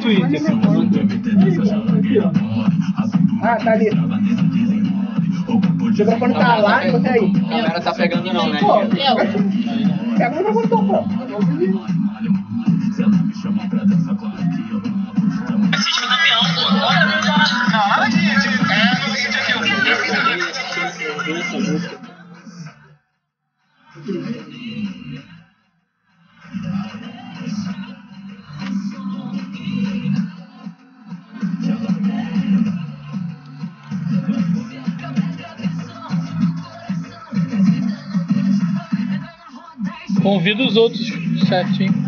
Twitter. Ah, tá ali. O microfone tá lá e você aí. A câmera tá pegando não, né? Pô, pega o microfone, pô. Convida os outros certinho.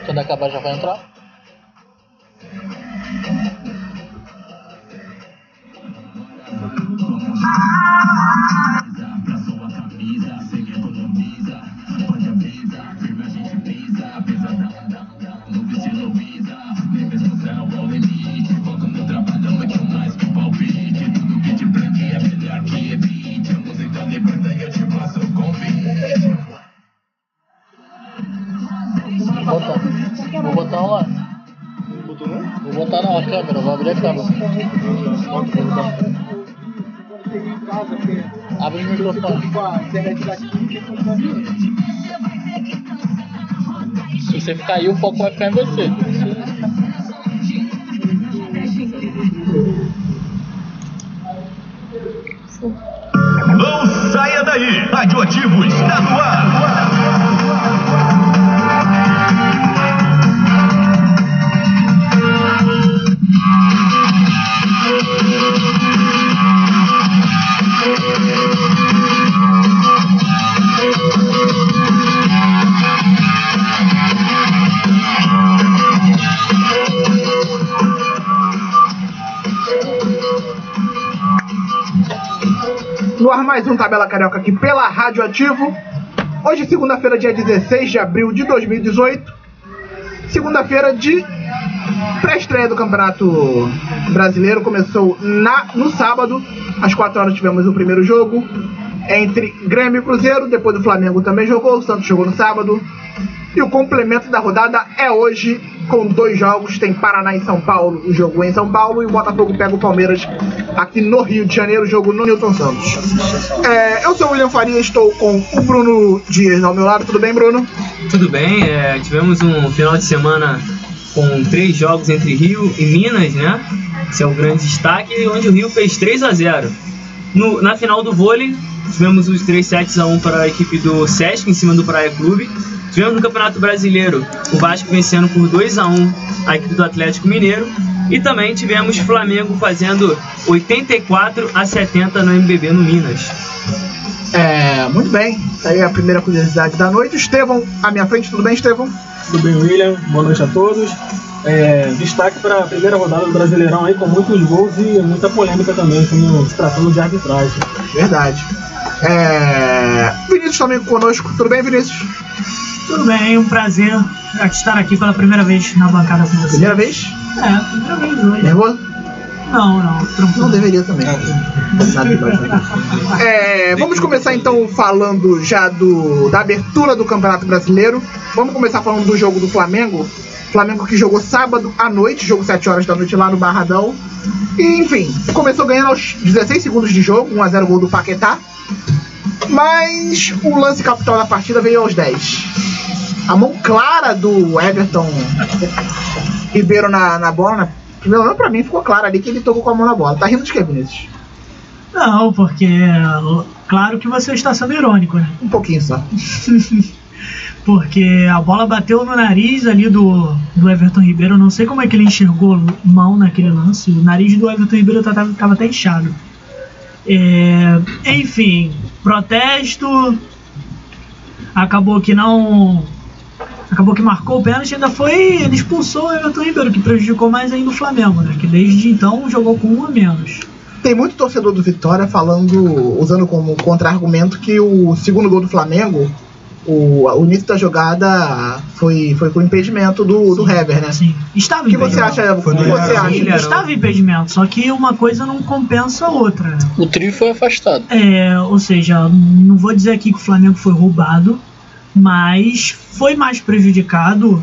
Quando acabar já vai entrar? Vou botar lá. Vou botar na câmera, vou abrir a câmera. Abre o microfone. Se você ficar aí, o foco vai ficar em você. Não saia daí! Radioativo está no ar! No ar mais um Tabela Carioca aqui pela Radioativo. Hoje, segunda-feira, dia 16 de abril de 2018. Segunda-feira de pré-estreia do Campeonato Brasileiro. Começou no sábado, às 4 horas tivemos o primeiro jogo entre Grêmio e Cruzeiro. Depois o Flamengo também jogou, o Santos jogou no sábado. E o complemento da rodada é hoje, com 2 jogos. Tem Paraná e São Paulo, o jogo em São Paulo, e o Botafogo pega o Palmeiras aqui no Rio de Janeiro, o jogo no Newton Santos. Eu sou o William Faria, estou com o Bruno Dias ao meu lado. Tudo bem, Bruno? Tudo bem, tivemos um final de semana com 3 jogos entre Rio e Minas, né? Esse é o grande destaque, onde o Rio fez 3-0. Na final do vôlei, tivemos os 3 sets a 1 para a equipe do Sesc, em cima do Praia Clube. Tivemos no Campeonato Brasileiro o Vasco vencendo por 2-1 a equipe do Atlético Mineiro. E também tivemos Flamengo fazendo 84-70 no MBB no Minas. Muito bem. Aí a primeira curiosidade da noite. Estevão, à minha frente. Tudo bem, Estevão? Tudo bem, William? Boa noite a todos. Destaque para a primeira rodada do Brasileirão aí, com muitos gols e muita polêmica também, se tratando de arbitragem. Verdade. Vinícius também conosco. Tudo bem, Vinícius? Tudo bem, um prazer estar aqui pela primeira vez na bancada com você. Primeira vez? Primeira vez hoje. Nervoso? Não, tranquilo. Não deveria também. Vamos começar então falando já da abertura do Campeonato Brasileiro. Vamos começar falando do jogo do Flamengo. Flamengo que jogou sábado à noite, jogo 7 horas da noite lá no Barradão. E, enfim, começou ganhando aos 16 segundos de jogo, 1-0 gol do Paquetá. Mas o lance capital da partida veio aos 10. A mão clara do Everton Ribeiro na bola, pelo menos pra mim ficou claro ali que ele tocou com a mão na bola. Tá rindo de que, Vinícius? Não, porque claro que você está sendo irônico, né? Um pouquinho só. Porque a bola bateu no nariz ali do Everton Ribeiro. Eu não sei como é que ele enxergou mão naquele lance. O nariz do Everton Ribeiro estava até inchado. Enfim, protesto. Acabou que marcou o pênalti. Ele expulsou o Everton Ribeiro, que prejudicou mais ainda o Flamengo, né? Que desde então jogou com 1 a menos. Tem muito torcedor do Vitória usando como contra-argumento que o segundo gol do Flamengo o início da jogada foi com o impedimento do Hever, né? Sim. Estava O que você acha? Estava impedimento, só que uma coisa não compensa a outra. Né? O trio foi afastado. Ou seja, não vou dizer aqui que o Flamengo foi roubado, mas foi mais prejudicado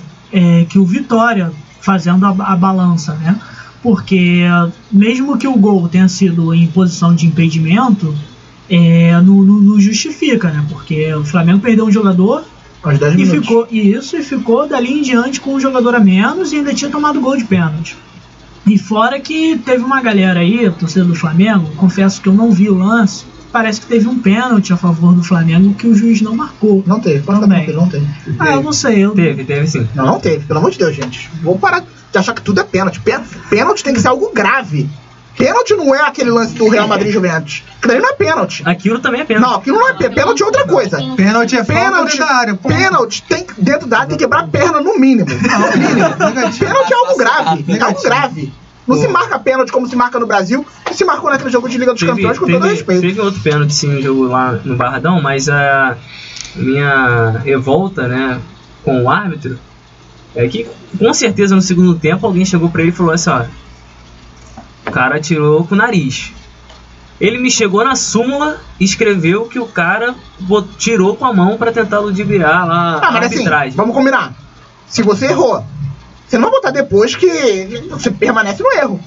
que o Vitória, fazendo a balança, né? Porque mesmo que o gol tenha sido em posição de impedimento, não justifica, né? Porque o Flamengo perdeu um jogador aos 10 minutos. ficou dali em diante com um jogador a menos e ainda tinha tomado gol de pênalti. E fora que teve uma galera aí, torcedor do Flamengo, confesso que eu não vi o lance, parece que teve um pênalti a favor do Flamengo que o juiz não marcou. Não teve, não teve. Eu não sei. Teve sim. Não teve, pelo amor de Deus, gente. Vou parar de achar que tudo é pênalti. Pênalti tem que ser algo grave. Pênalti não é aquele lance do Real Madrid e Juventus. Aquilo ali não é pênalti. Aquilo também é pênalti. Não, aquilo não é pênalti. Pênalti é outra coisa. Pênalti é falta dentro da área. Pênalti tem dentro da área, tem que quebrar a perna no mínimo. Pênalti é algo grave. É algo grave. Não se marca pênalti como se marca no Brasil, que se marcou naquele jogo de Liga dos Campeões, com todo respeito. Teve outro pênalti sim no jogo lá no Barradão, mas a minha revolta, né, com o árbitro é que com certeza no segundo tempo alguém chegou pra ele e falou assim, ó, o cara atirou com o nariz. Ele me chegou na súmula e escreveu que o cara tirou com a mão pra tentar ludibriar lá a arbitragem. Assim, vamos combinar. Se você errou, você não vai botar depois que você permanece no erro.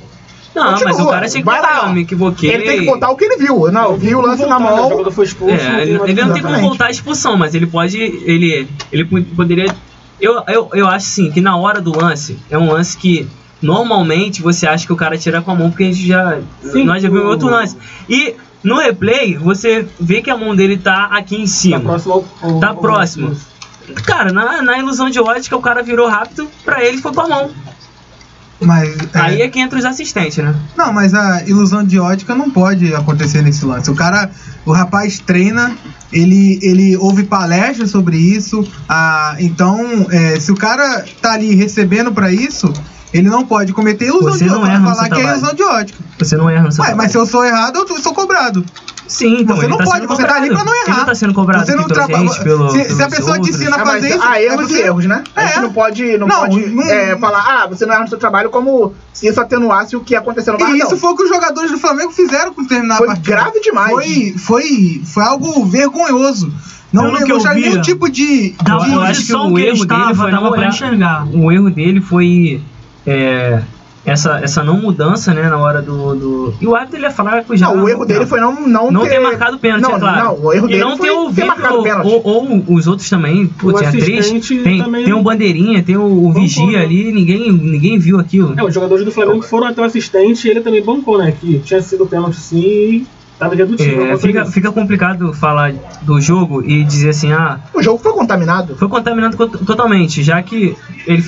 Não, continua, mas o cara tinha que botar, eu me equivoquei. Ele tem que botar o que ele viu. Não, viu o lance na mão. O jogador foi expulso. Ele não tem como voltar a expulsão, mas ele pode. Ele poderia. Eu acho sim que na hora do lance, é um lance que normalmente você acha que o cara tira com a mão, porque a gente nós já vimos outro lance. E no replay, você vê que a mão dele tá aqui em cima. Tá próximo. Cara, na ilusão de ótica, o cara virou rápido, pra ele foi com a mão. Mas, aí é que entra os assistentes, né? Não, mas a ilusão de ótica não pode acontecer nesse lance. O rapaz treina, ele ouve palestras sobre isso, então se o cara tá ali recebendo pra isso, ele não pode cometer ilusão de ótica. Falar que é ilusão de ótica. Você não erra no seu trabalho. Mas se eu sou errado, eu sou cobrado. Sim, então você não pode, você tá ali pra não errar. Ele tá sendo cobrado você não se a pessoa te ensina a fazer isso... Há erros e erros, né? A gente não pode falar, você não erra no seu trabalho, como se isso atenuasse o que aconteceu no Barradão. E isso foi o que os jogadores do Flamengo fizeram com terminar a partida. Foi grave demais. Foi algo vergonhoso. Não mostraram nenhum tipo de... Eu acho que o erro dele foi não olhar. O erro dele foi... Essa não mudança, né, na hora do... E o árbitro ele ia falar com o Não, o erro dele foi não ter marcado o pênalti, é claro. Não, o erro dele foi ter marcado o pênalti. Ou os outros também, tinha três. Tem um bandeirinha, tem o vigia ali, ninguém viu aquilo. Os jogadores do Flamengo foram até o assistente e ele também bancou, né, que tinha sido pênalti sim e tava reduzido. Fica complicado falar do jogo e dizer assim, o jogo foi contaminado. Foi contaminado totalmente, já que ele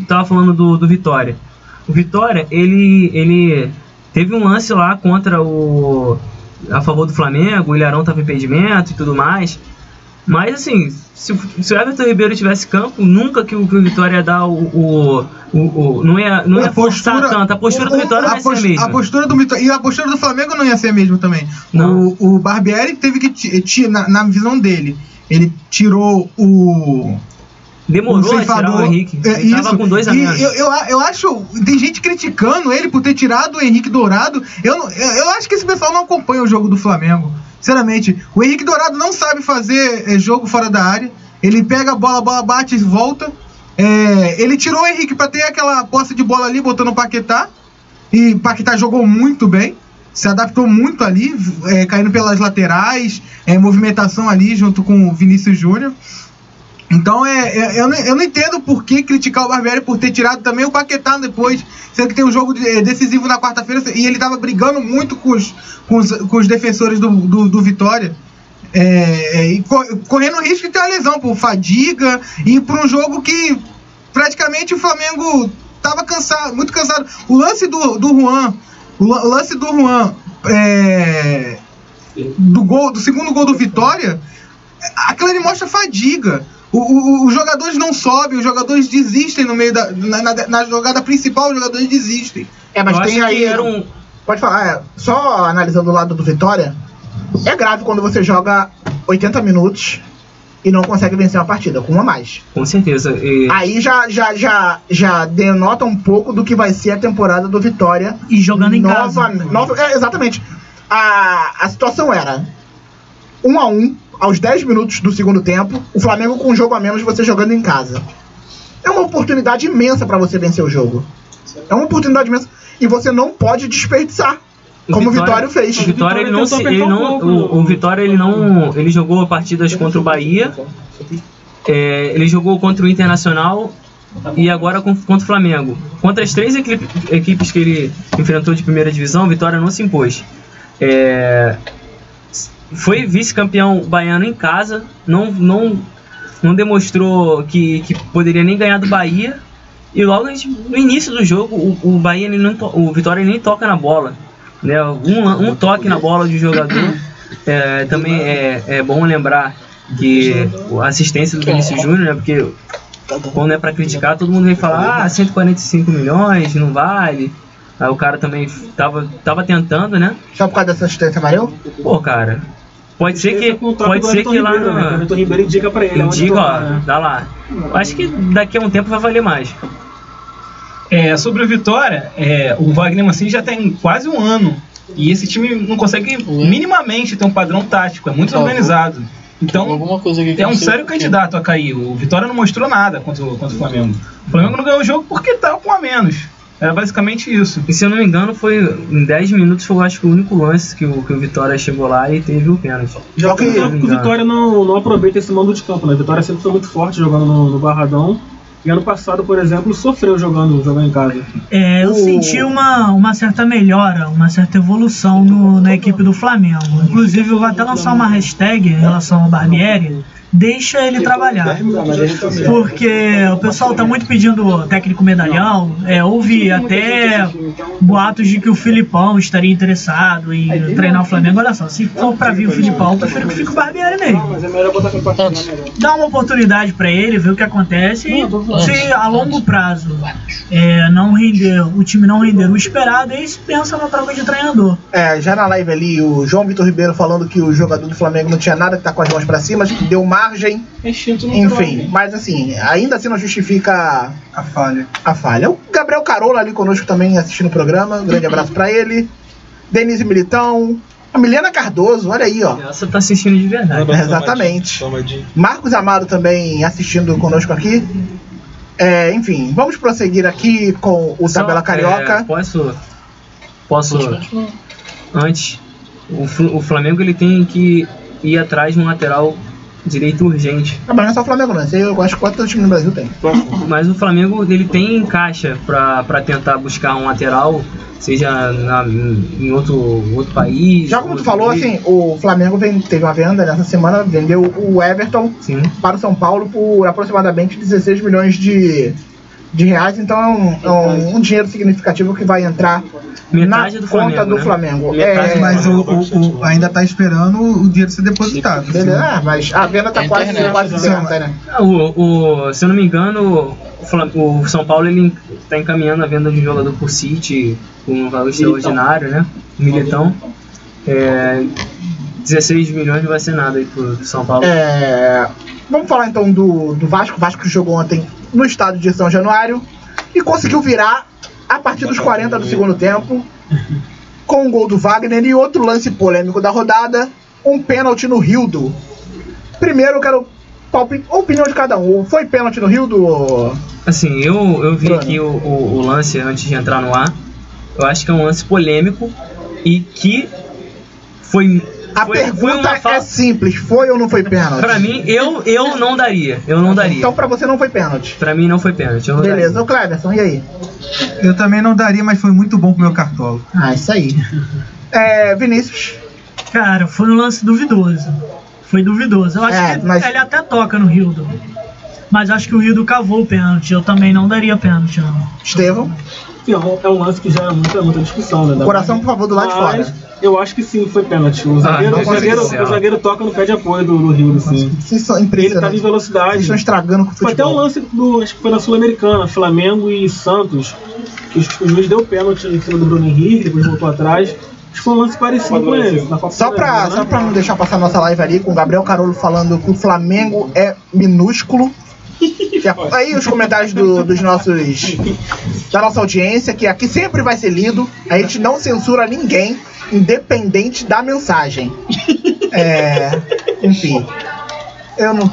tava falando do Vitória. O Vitória, ele teve um lance lá a favor do Flamengo, o Ilharão tava em impedimento e tudo mais. Mas assim, se o Everton Ribeiro tivesse campo, nunca que o Vitória ia dar não ia forçar tanto. A postura do Vitória não ia ser a mesma. A postura do Vitória, e a postura do Flamengo não ia ser a mesma também. O Barbieri teve que, na visão dele, ele tirou Demorou a tirar o Henrique. Ele tava com 2 a menos. Eu acho... Tem gente criticando ele por ter tirado o Henrique Dourado. Eu acho que esse pessoal não acompanha o jogo do Flamengo. Sinceramente. O Henrique Dourado não sabe fazer jogo fora da área. Ele pega a bola bate e volta. Ele tirou o Henrique pra ter aquela posse de bola ali, botou no Paquetá. E Paquetá jogou muito bem. Se adaptou muito ali, caindo pelas laterais. Movimentação ali junto com o Vinícius Júnior. Então eu não entendo por que criticar o Barbieri por ter tirado também o Paquetá depois, sendo que tem um jogo decisivo na quarta-feira e ele tava brigando muito com os defensores do Vitória, e correndo risco de ter uma lesão por fadiga e por um jogo que praticamente o Flamengo tava cansado, muito cansado. O lance do Juan, do segundo gol do Vitória, aquilo ali mostra fadiga. Os jogadores não sobem, os jogadores desistem no meio na jogada principal, os jogadores desistem. Mas tem aí... Pode falar, só analisando o lado do Vitória, é grave quando você joga 80 minutos e não consegue vencer uma partida, com uma a mais. Com certeza. Aí já denota um pouco do que vai ser a temporada do Vitória. E jogando em casa. Exatamente. A situação era 1-1 aos 10 minutos do segundo tempo, o Flamengo com um jogo a menos, você jogando em casa. É uma oportunidade imensa para você vencer o jogo. É uma oportunidade imensa e você não pode desperdiçar. Como o Vitória fez. O Vitória ele jogou partidas contra o Bahia, ele jogou contra o Internacional e agora contra o Flamengo. Contra as 3 equipes que ele enfrentou de primeira divisão, o Vitória não se impôs. Foi vice-campeão baiano em casa, não demonstrou que poderia nem ganhar do Bahia, e logo no início do jogo o Vitória nem toca na bola. Né, um toque na bola de jogador. Também é bom lembrar que a assistência do Vinícius Júnior, né, porque quando é pra criticar, todo mundo vem falar 145 milhões, não vale. Aí o cara também tava tentando, né? Só por causa dessa assistência valeu? Pô, cara, pode ser que lá no... O Everton Ribeiro indica pra ele. Dá lá. Acho que daqui a um tempo vai valer mais. Sobre o Vitória, o Wagner Mancini já tem quase um ano e esse time não consegue minimamente ter um padrão tático, é muito organizado. Então é um sério candidato a cair. O Vitória não mostrou nada contra o Flamengo. O Flamengo não ganhou o jogo porque estava com a menos. Era basicamente isso. E se eu não me engano, foi em 10 minutos, foi acho que o único lance que o Vitória chegou lá e teve o pênalti. Já que o Vitória não aproveita esse mando de campo, né? O Vitória sempre foi muito forte jogando no Barradão. E ano passado, por exemplo, sofreu jogando em casa. Eu senti uma certa melhora, uma certa evolução na equipe do Flamengo. Inclusive, eu vou até lançar uma hashtag em relação ao Barbieri. Deixa ele trabalhar. Porque o pessoal tá muito pedindo técnico medalhão. Houve até boatos de que o Filipão estaria interessado em treinar o Flamengo. Olha só, se for pra vir o Filipão, eu prefiro que fique o Barbieri mesmo. Mas é melhor botar com dá uma oportunidade pra ele, ver o que acontece. E se a longo prazo o time não render o esperado, aí se pensa na troca de treinador. Já na live ali, o João Vitor Ribeiro falando que o jogador do Flamengo não tinha nada que tá com as mãos pra cima, que deu margem, enfim, mas assim, ainda assim não justifica a falha. O Gabriel Carola ali conosco também assistindo o programa, um grande abraço pra ele. Denise Militão, a Milena Cardoso, olha aí, ó. Essa tá assistindo de verdade. Exatamente. Marcos Amado também assistindo conosco aqui. Enfim, vamos prosseguir aqui com o Tabela Carioca. Posso antes, o Flamengo ele tem que ir atrás de um lateral direito urgente. Mas não é só o Flamengo, não. Eu acho que 4 times no Brasil tem. Mas o Flamengo ele tem em caixa pra tentar buscar um lateral, seja em outro país. Já como tu falou, assim, o Flamengo teve uma venda nessa semana, vendeu o Everton para o São Paulo por aproximadamente 16 milhões de reais, então é um dinheiro significativo que vai entrar metade na conta do Flamengo. Mas ainda tá esperando o dinheiro ser depositado. Beleza, mas a venda tá quase certa, né? Se eu não me engano, o São Paulo ele tá encaminhando a venda de um jogador por City com um valor extraordinário, né? Militão. 16 milhões não vai ser nada aí pro São Paulo. Vamos falar então do Vasco. O Vasco jogou ontem no estádio de São Januário e conseguiu virar a partir dos 40 do segundo tempo, com um gol do Wagner e outro lance polêmico da rodada, um pênalti no Rildo. Primeiro eu quero a opinião de cada um. Foi pênalti no Rildo? Assim, eu vi aqui o lance antes de entrar no ar. Eu acho que é um lance polêmico e que foi... A pergunta é simples, foi ou não foi pênalti? Pra mim, eu não daria. Então pra você não foi pênalti? Pra mim não foi pênalti. Beleza, o Cleverson, e aí? Eu também não daria, mas foi muito bom pro meu cartola. Isso aí. Vinícius? Cara, foi um lance duvidoso. Foi duvidoso. Eu acho que ele até toca no Rildo. Mas acho que o Rildo cavou o pênalti. Eu também não daria pênalti, não. Estevão? Sim, é um lance que já é muita discussão, né? Coração, por favor, do lado de fora. Eu acho que sim, foi pênalti. O zagueiro toca no pé de apoio do Rildo, sim. Vocês são impressionantes. Ele tava em velocidade. Vocês estão estragando com o futebol. Foi até um lance acho que foi na Sul-Americana, Flamengo e Santos, que o juiz deu pênalti em cima do Bruno Henrique, depois voltou atrás. Foi um lance parecido com ele. Só pra não deixar passar nossa live ali, com o Gabriel Carolo falando que o Flamengo é minúsculo. Aí os comentários da nossa audiência, que aqui sempre vai ser lido. A gente não censura ninguém, independente da mensagem. Enfim. Eu não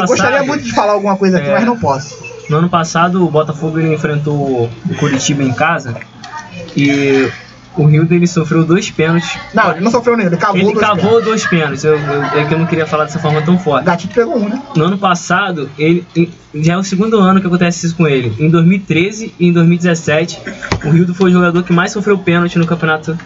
gostaria muito de falar alguma coisa aqui, mas não posso. No ano passado, o Botafogo ele enfrentou o Curitiba em casa e o Rildo ele sofreu 2 pênaltis. Não, ele não sofreu nenhum, ele cavou 2 pênaltis. É que eu não queria falar dessa forma tão forte. Gatito pegou um, né? No ano passado, já é o segundo ano que acontece isso com ele. Em 2013 e em 2017, o Rildo foi o jogador que mais sofreu pênalti no Campeonato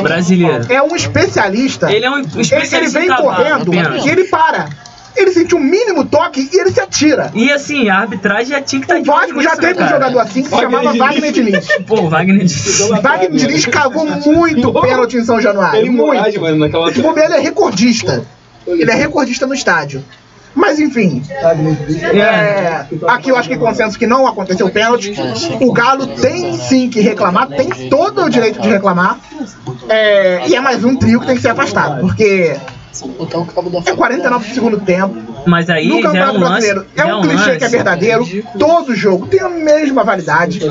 Brasileiro. É um especialista. Ele é um especialista. Ele vem correndo e ele para. Ele sente um mínimo toque e ele se atira. E assim, a arbitragem já tinha que estar de olho. O Vasco já teve um jogador assim que se chamava Wagner Diniz. Pô, Wagner Diniz cavou muito pênalti em São Januário. Ele muito. Esse bobeiro é recordista. Ele é recordista no estádio. Mas enfim, aqui eu acho que consenso que não aconteceu pênalti. O Galo tem sim que reclamar, tem todo o direito de reclamar. E é mais um trio que tem que ser afastado, porque é 49 do segundo tempo. Mas aí no Campeonato Brasileiro é um clichê que é verdadeiro. Todo jogo tem a mesma validade.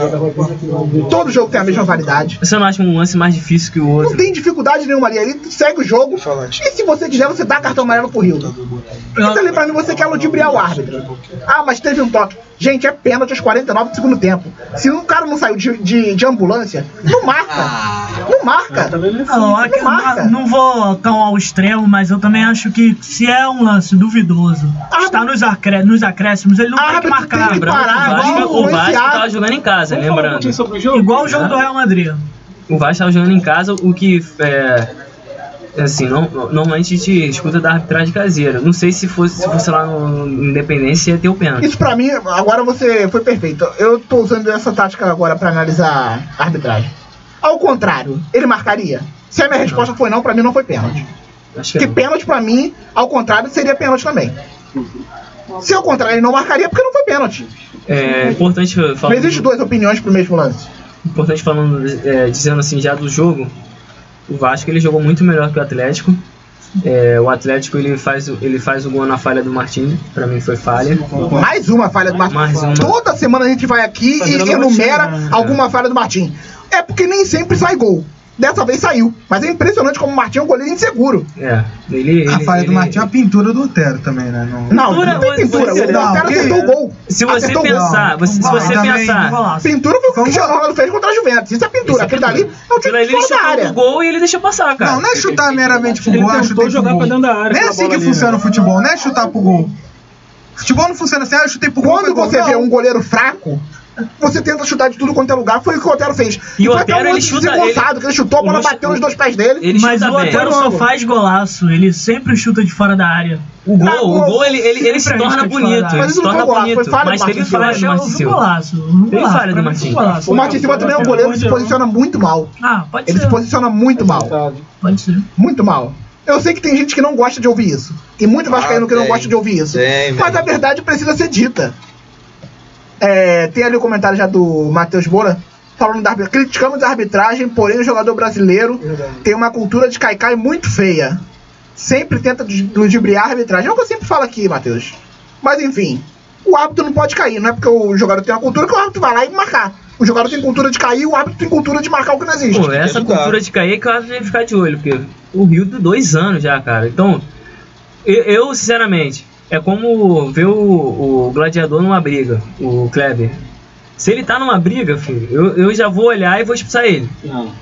Todo jogo tem a mesma validade. Você não acha um lance mais difícil que o outro? Não tem dificuldade nenhuma ali. Ele segue o jogo. E se você quiser, você dá cartão amarelo pro Rildo. Então ali pra mim você quer ludibriar o árbitro. Ah, mas teve um toque. Gente, é pênalti aos 49 do segundo tempo. Se um cara não saiu de ambulância, não marca. Não marca. Não vou tão ao extremo, mas eu também acho que se é um lance duvidoso, está nos acréscimos, ele não tem que marcar. Tem que parar, o Vasco tava jogando em casa, lembrando. Igual o jogo do Real Madrid. O Vasco tava jogando em casa, o que assim, normalmente a gente escuta da arbitragem caseira. Não sei se fosse lá no Independência ia ter o pênalti. Isso pra mim, agora você foi perfeito. Eu tô usando essa tática agora pra analisar a arbitragem. Ao contrário, ele marcaria? Se a minha resposta foi não, pra mim não foi pênalti. Porque pênalti pra mim, ao contrário, seria pênalti também. Se ao contrário ele não marcaria, porque não foi pênalti. É importante falar. Não existe 2 opiniões pro mesmo lance. Importante falando, dizendo assim, já do jogo, o Vasco ele jogou muito melhor que o Atlético. O Atlético ele faz o gol na falha do Martim, pra mim foi falha. Mais uma falha do Martim. Toda semana a gente vai aqui e enumera alguma falha do Martim. É porque nem sempre sai gol. Dessa vez saiu. Mas é impressionante como o Martim é um goleiro inseguro. A falha do Martim é a pintura do Otero também, né? Não tem pintura. O Otero acertou o gol. Se você pensar... Pintura foi o que o Cristiano Ronaldo fez contra a Juventus. Isso é pintura. Aquele dali é o time de fora da área. O gol e ele deixou passar, cara. Não é chutar meramente pro gol, é chutar jogar pra dentro da área. Nem é assim que funciona o futebol, não é chutar pro gol. Futebol não funciona assim, eu chutei pro gol. Quando você vê um goleiro fraco, você tenta chutar de tudo quanto é lugar. Foi o que o Otero fez. E o Otero, ele chuta... que ele chutou, a bola bateu nos 2 pés dele. Mas o Otero só faz golaço. Ele sempre chuta de fora da área. O gol ele se torna bonito. Ele se torna bonito. Mas teve falha do Martin Silva. Teve falha do Martin. O Martin Silva também é um goleiro que se posiciona muito mal. Pode ser. Ele se posiciona muito mal. Pode ser. Muito mal. Eu sei que tem gente que não gosta de ouvir isso. Tem muito vascaíno que não gosta de ouvir isso. Mas a verdade precisa ser dita. Tem ali o comentário já do Matheus Moura falando da arbitragem. Criticamos a arbitragem, porém o jogador brasileiro tem uma cultura de caicai muito feia. Sempre tenta ludibriar a arbitragem. É o que eu sempre falo aqui, Matheus. Mas enfim, o árbitro não pode cair. Não é porque o jogador tem uma cultura que o árbitro vai lá e marcar. O jogador tem cultura de cair, o árbitro tem cultura de marcar o que não existe. Pô, essa cultura de cair é que o árbitro tem que ficar de olho. Porque o Rio tem 2 anos já, cara. Então, eu sinceramente... É como ver o gladiador numa briga, o Kleber. Se ele tá numa briga, filho, eu já vou olhar e vou expulsar ele. Não.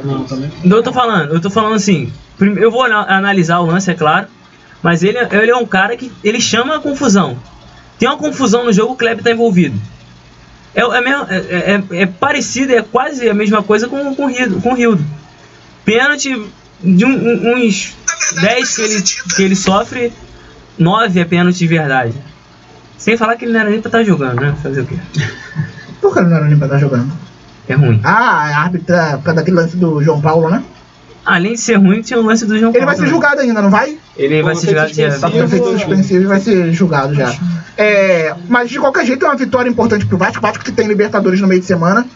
Não, também. Eu tô falando assim, eu vou analisar o lance, é claro, mas ele é um cara que ele chama a confusão. Tem uma confusão no jogo, o Kleber tá envolvido. É parecido, é quase a mesma coisa com o Rildo. Pênalti de uns 10 que ele sofre... 9 é pênalti de verdade. Sem falar que ele não era nem pra estar jogando, né? Fazer o quê? Por que ele não era nem pra estar jogando? É ruim. A árbitra, por causa daquele lance do João Paulo, né? Além de ser ruim, tinha o lance do João Paulo. Ele vai ser julgado ainda, não vai? Ele vai ser julgado já. Tá feito suspensivo e vai ser julgado já. Mas de qualquer jeito é uma vitória importante pro Vasco. O Vasco que tem Libertadores no meio de semana.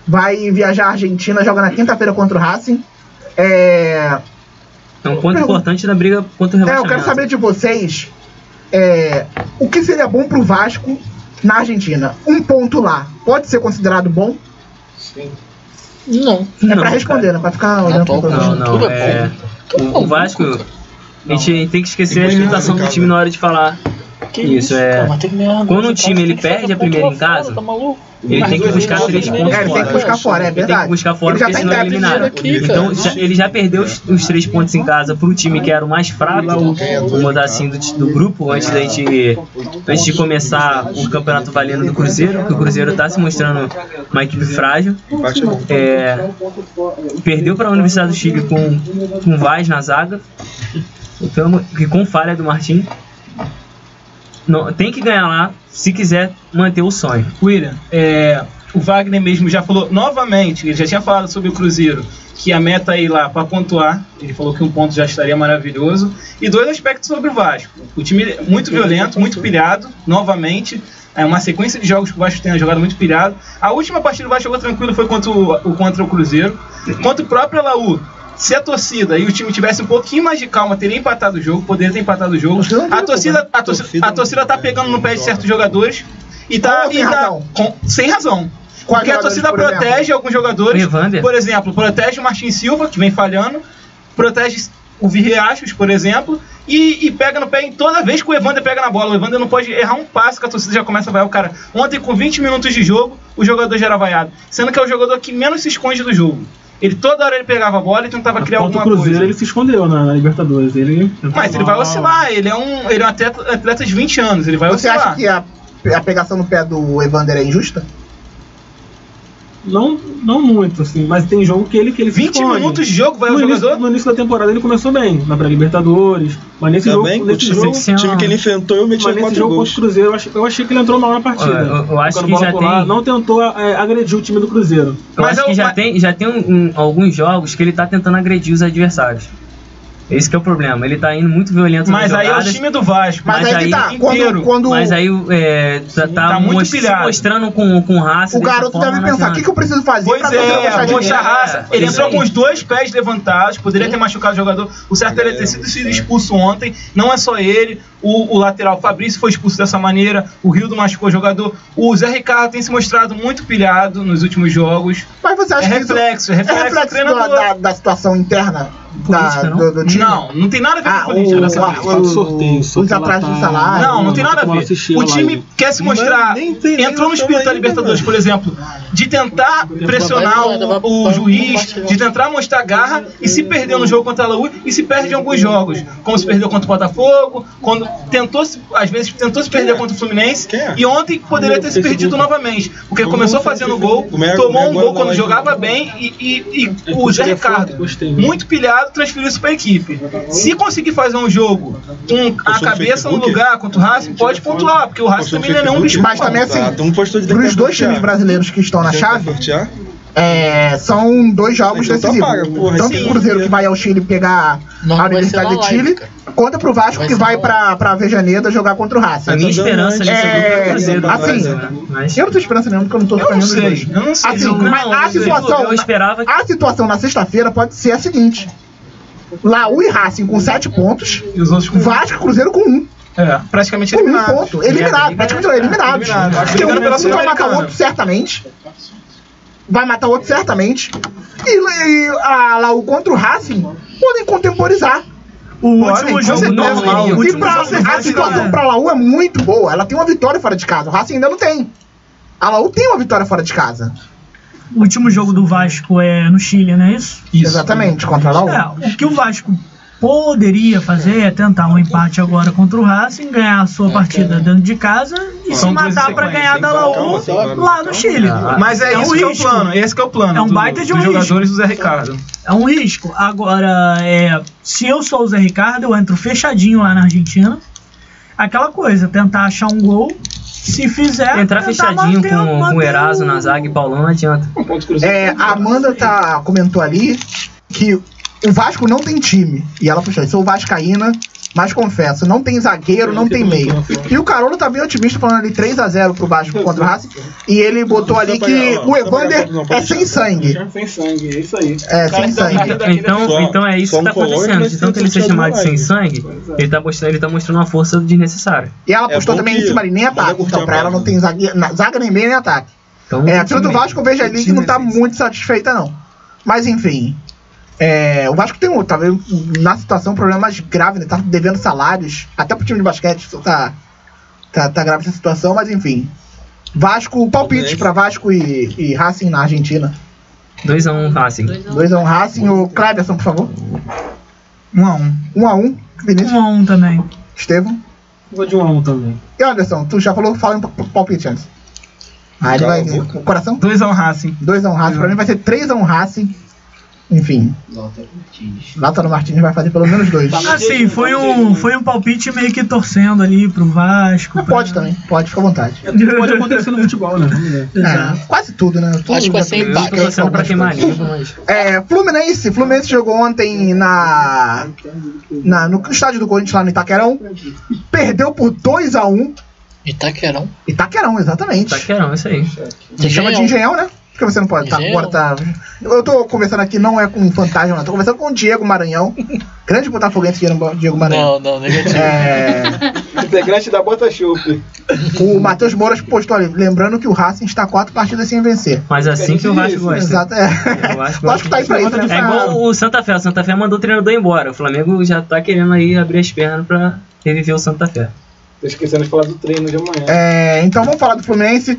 Vai viajar à Argentina, joga na quinta-feira contra o Racing. É um ponto importante na briga contra o rebaixamento. Eu quero saber de vocês o que seria bom pro Vasco na Argentina. Um ponto lá pode ser considerado bom? Sim. Não. É pra responder, não pra ficar olhando pro o Vasco, a gente tem que esquecer a limitação do time na hora de falar. Isso quando um time ele perde a primeira em casa, ele tem que buscar 3 pontos fora. Ele tem que buscar fora, é verdade. Ele tem que buscar fora porque senão é eliminado. Então ele já perdeu os 3 pontos em casa pro time que era o mais fraco, vamos mudar assim, do grupo, antes de começar o campeonato valendo do Cruzeiro, porque o Cruzeiro tá se mostrando uma equipe frágil. Perdeu para a Universidade do Chile com Vaz na zaga, e com falha do Martim. Não, tem que ganhar lá se quiser manter o sonho. William, o Wagner mesmo já falou novamente, ele já tinha falado sobre o Cruzeiro, que a meta é ir lá para pontuar. Ele falou que um ponto já estaria maravilhoso. E 2 aspectos sobre o Vasco. O time muito violento, muito pilhado, novamente. É uma sequência de jogos que o Vasco tem jogado muito pilhado. A última partida do Vasco jogou tranquilo foi contra o Cruzeiro. Contra o próprio Laú. Se a torcida e o time tivesse um pouquinho mais de calma, teria empatado o jogo, poderia ter empatado o jogo. A torcida tá pegando no pé de certos jogadores e tá sem razão. Porque a torcida protege alguns jogadores. Por exemplo, protege o Martin Silva, que vem falhando, protege o Virreachos, por exemplo, e pega no pé em toda vez que o Evander pega na bola. O Evander não pode errar um passe que a torcida já começa a vaiar o cara. Ontem, com 20 minutos de jogo, o jogador já era vaiado, sendo que é o jogador que menos se esconde do jogo. Ele toda hora ele pegava a bola e tentava criar alguma coisa. O Cruzeiro ele se escondeu na Libertadores. Mas ele vai oscilar, ele é um atleta de 20 anos, ele vai oscilar. Você acha que a pegação no pé do Evander é injusta? Não muito, assim, mas tem jogo que ele 20 minutos de jogo vai o jogador? No início da temporada ele começou bem, na pré-Libertadores, mas nesse jogo... o time que ele enfrentou, eu meti 4 gols. Mas nesse jogo contra o Cruzeiro, eu achei que ele entrou mal na partida. Eu acho que já tem... Não tentou agredir o time do Cruzeiro. Eu acho que já tem alguns jogos que ele tá tentando agredir os adversários. Esse que é o problema, ele tá indo muito violento nas jogadas. Mas aí é o time do Vasco. Mas aí tá, inteiro. Mas aí tá muito pilhado. Mostrando com raça. O garoto deve pensar, o que eu preciso fazer pra mostrar raça. Ele entrou com os 2 pés levantados, poderia ter machucado o jogador. O certo era ter sido expulso ontem, não é só ele. O lateral Fabrício foi expulso dessa maneira, o Rildo machucou o jogador. O Zé Ricardo tem se mostrado muito pilhado nos últimos jogos. Mas você acha que reflexo da situação interna do time? Não tem nada a ver com política. Os atrasos de salário. Não tem nada a ver. O time quer se mostrar, entrou no espírito da Libertadores, por exemplo, de tentar pressionar o juiz, de tentar mostrar garra, e se perdeu no jogo contra a Laú e se perde em alguns jogos, como se perdeu contra o Botafogo, quando às vezes tentou se perder contra o Fluminense, e ontem poderia ter se perdido novamente, porque começou fazendo gol, tomou um gol quando jogava bem, e o Zé Ricardo, muito pilhado, transferiu isso para a equipe. Se conseguir fazer um jogo com a cabeça no lugar contra o Racing, pode pontuar, porque o Racing também não é nenhum bicho. Mas também assim, para os 2 times brasileiros que estão na chave, são 2 jogos decisivos. Tanto o Cruzeiro que vai ao Chile pegar a Universidade de Chile, quanto pro Vasco que vai pra Avejaneda jogar contra o Racing. A minha esperança nesse grupo é o Cruzeiro. Assim, eu não tenho esperança nenhuma, porque eu não tô superando os 2. Eu não sei. Mas a situação na sexta-feira pode ser a seguinte: Laú e Racing com 7 pontos, e os outros Vasco e Cruzeiro com 1. Praticamente com 1 ponto. Eliminado, praticamente eliminado. Porque um vai matar o outro certamente. E a Laú contra o Racing podem contemporizar. O último jogo normal. A situação pra Laú é muito boa. Ela tem uma vitória fora de casa. O Racing ainda não tem. A Laú tem uma vitória fora de casa. O último jogo do Vasco é no Chile, não é isso? Exatamente, contra a Laú. O que o Vasco poderia fazer é tentar um empate agora contra o Racing, ganhar a sua partida dentro de casa e se matar pra ganhar da Laú lá no Chile. Mas é isso que é o plano. Esse que é o plano. É um baita de um risco. Dos jogadores do Zé Ricardo. É um risco. Agora, se eu sou o Zé Ricardo, eu entro fechadinho lá na Argentina. Aquela coisa, tentar achar um gol. Se fizer, entrar fechadinho com o Eraso na zaga e Paulão, não adianta. A Amanda comentou ali que o Vasco não tem time. E ela puxou, sou vascaína, Mas confesso, não tem zagueiro, não tem meio. E o Carolo tá bem otimista, falando ali 3-0 pro Vasco contra o Racing. E ele botou ali que o Evander é sem sangue. Sem sangue, é isso aí. É, sem sangue. Então é isso que tá acontecendo. De tanto ele ser chamado de sem sangue, ele tá mostrando uma força desnecessária. E ela apostou também em cima ali, nem ataque. Então pra ela não tem zaga nem meio nem ataque. Então, a torcida do Vasco, eu vejo ali que não tá muito satisfeita, não. Mas enfim. O Vasco tem, talvez, na situação, um problema mais grave, né? Tá devendo salários. Até pro time de basquete tá grave essa situação, mas enfim. Vasco, palpites pra Vasco e Racing na Argentina. 2-1 Racing. 2-1 Racing. O Cleberson, por favor. 1-1. 1-1. Vinícius. 1-1 também. Estevão. Vou de 1-1 também. E Anderson, tu já falou, fala um palpite antes. Ele vai. Coração? 2-1 Racing. 2-1 Racing. Pra mim vai ser 3-1 Racing. Enfim. Lautaro Martins vai fazer pelo menos 2. Assim, foi um palpite meio que torcendo ali pro Vasco. Pode também, pode, fica à vontade. Pode acontecer no futebol, né? Vamos ver. Quase tudo, né? Tudo acho que vai ser empate. Fluminense jogou ontem no estádio do Corinthians lá no Itaquerão. Perdeu por 2-1. Itaquerão, exatamente. Itaquerão, isso aí. Você chama de Engenhão, né? Porque você não pode estar agora, tá. Eu tô conversando aqui, não é com um fantasma, não. Tô conversando com o Diego Maranhão. Grande botafoguense, Diego Maranhão. Não, negativo. Integrante da Bota Chope. O Matheus Moura postou ali, lembrando que o Racing está 4 partidas sem vencer. Mas assim que o Vasco gosta. Exato, Eu acho que tá aí pra isso, né? É igual o Santa Fé. O Santa Fé mandou o treinador embora. O Flamengo já tá querendo aí abrir as pernas pra reviver o Santa Fé. Tô esquecendo de falar do treino de amanhã. Então vamos falar do Fluminense.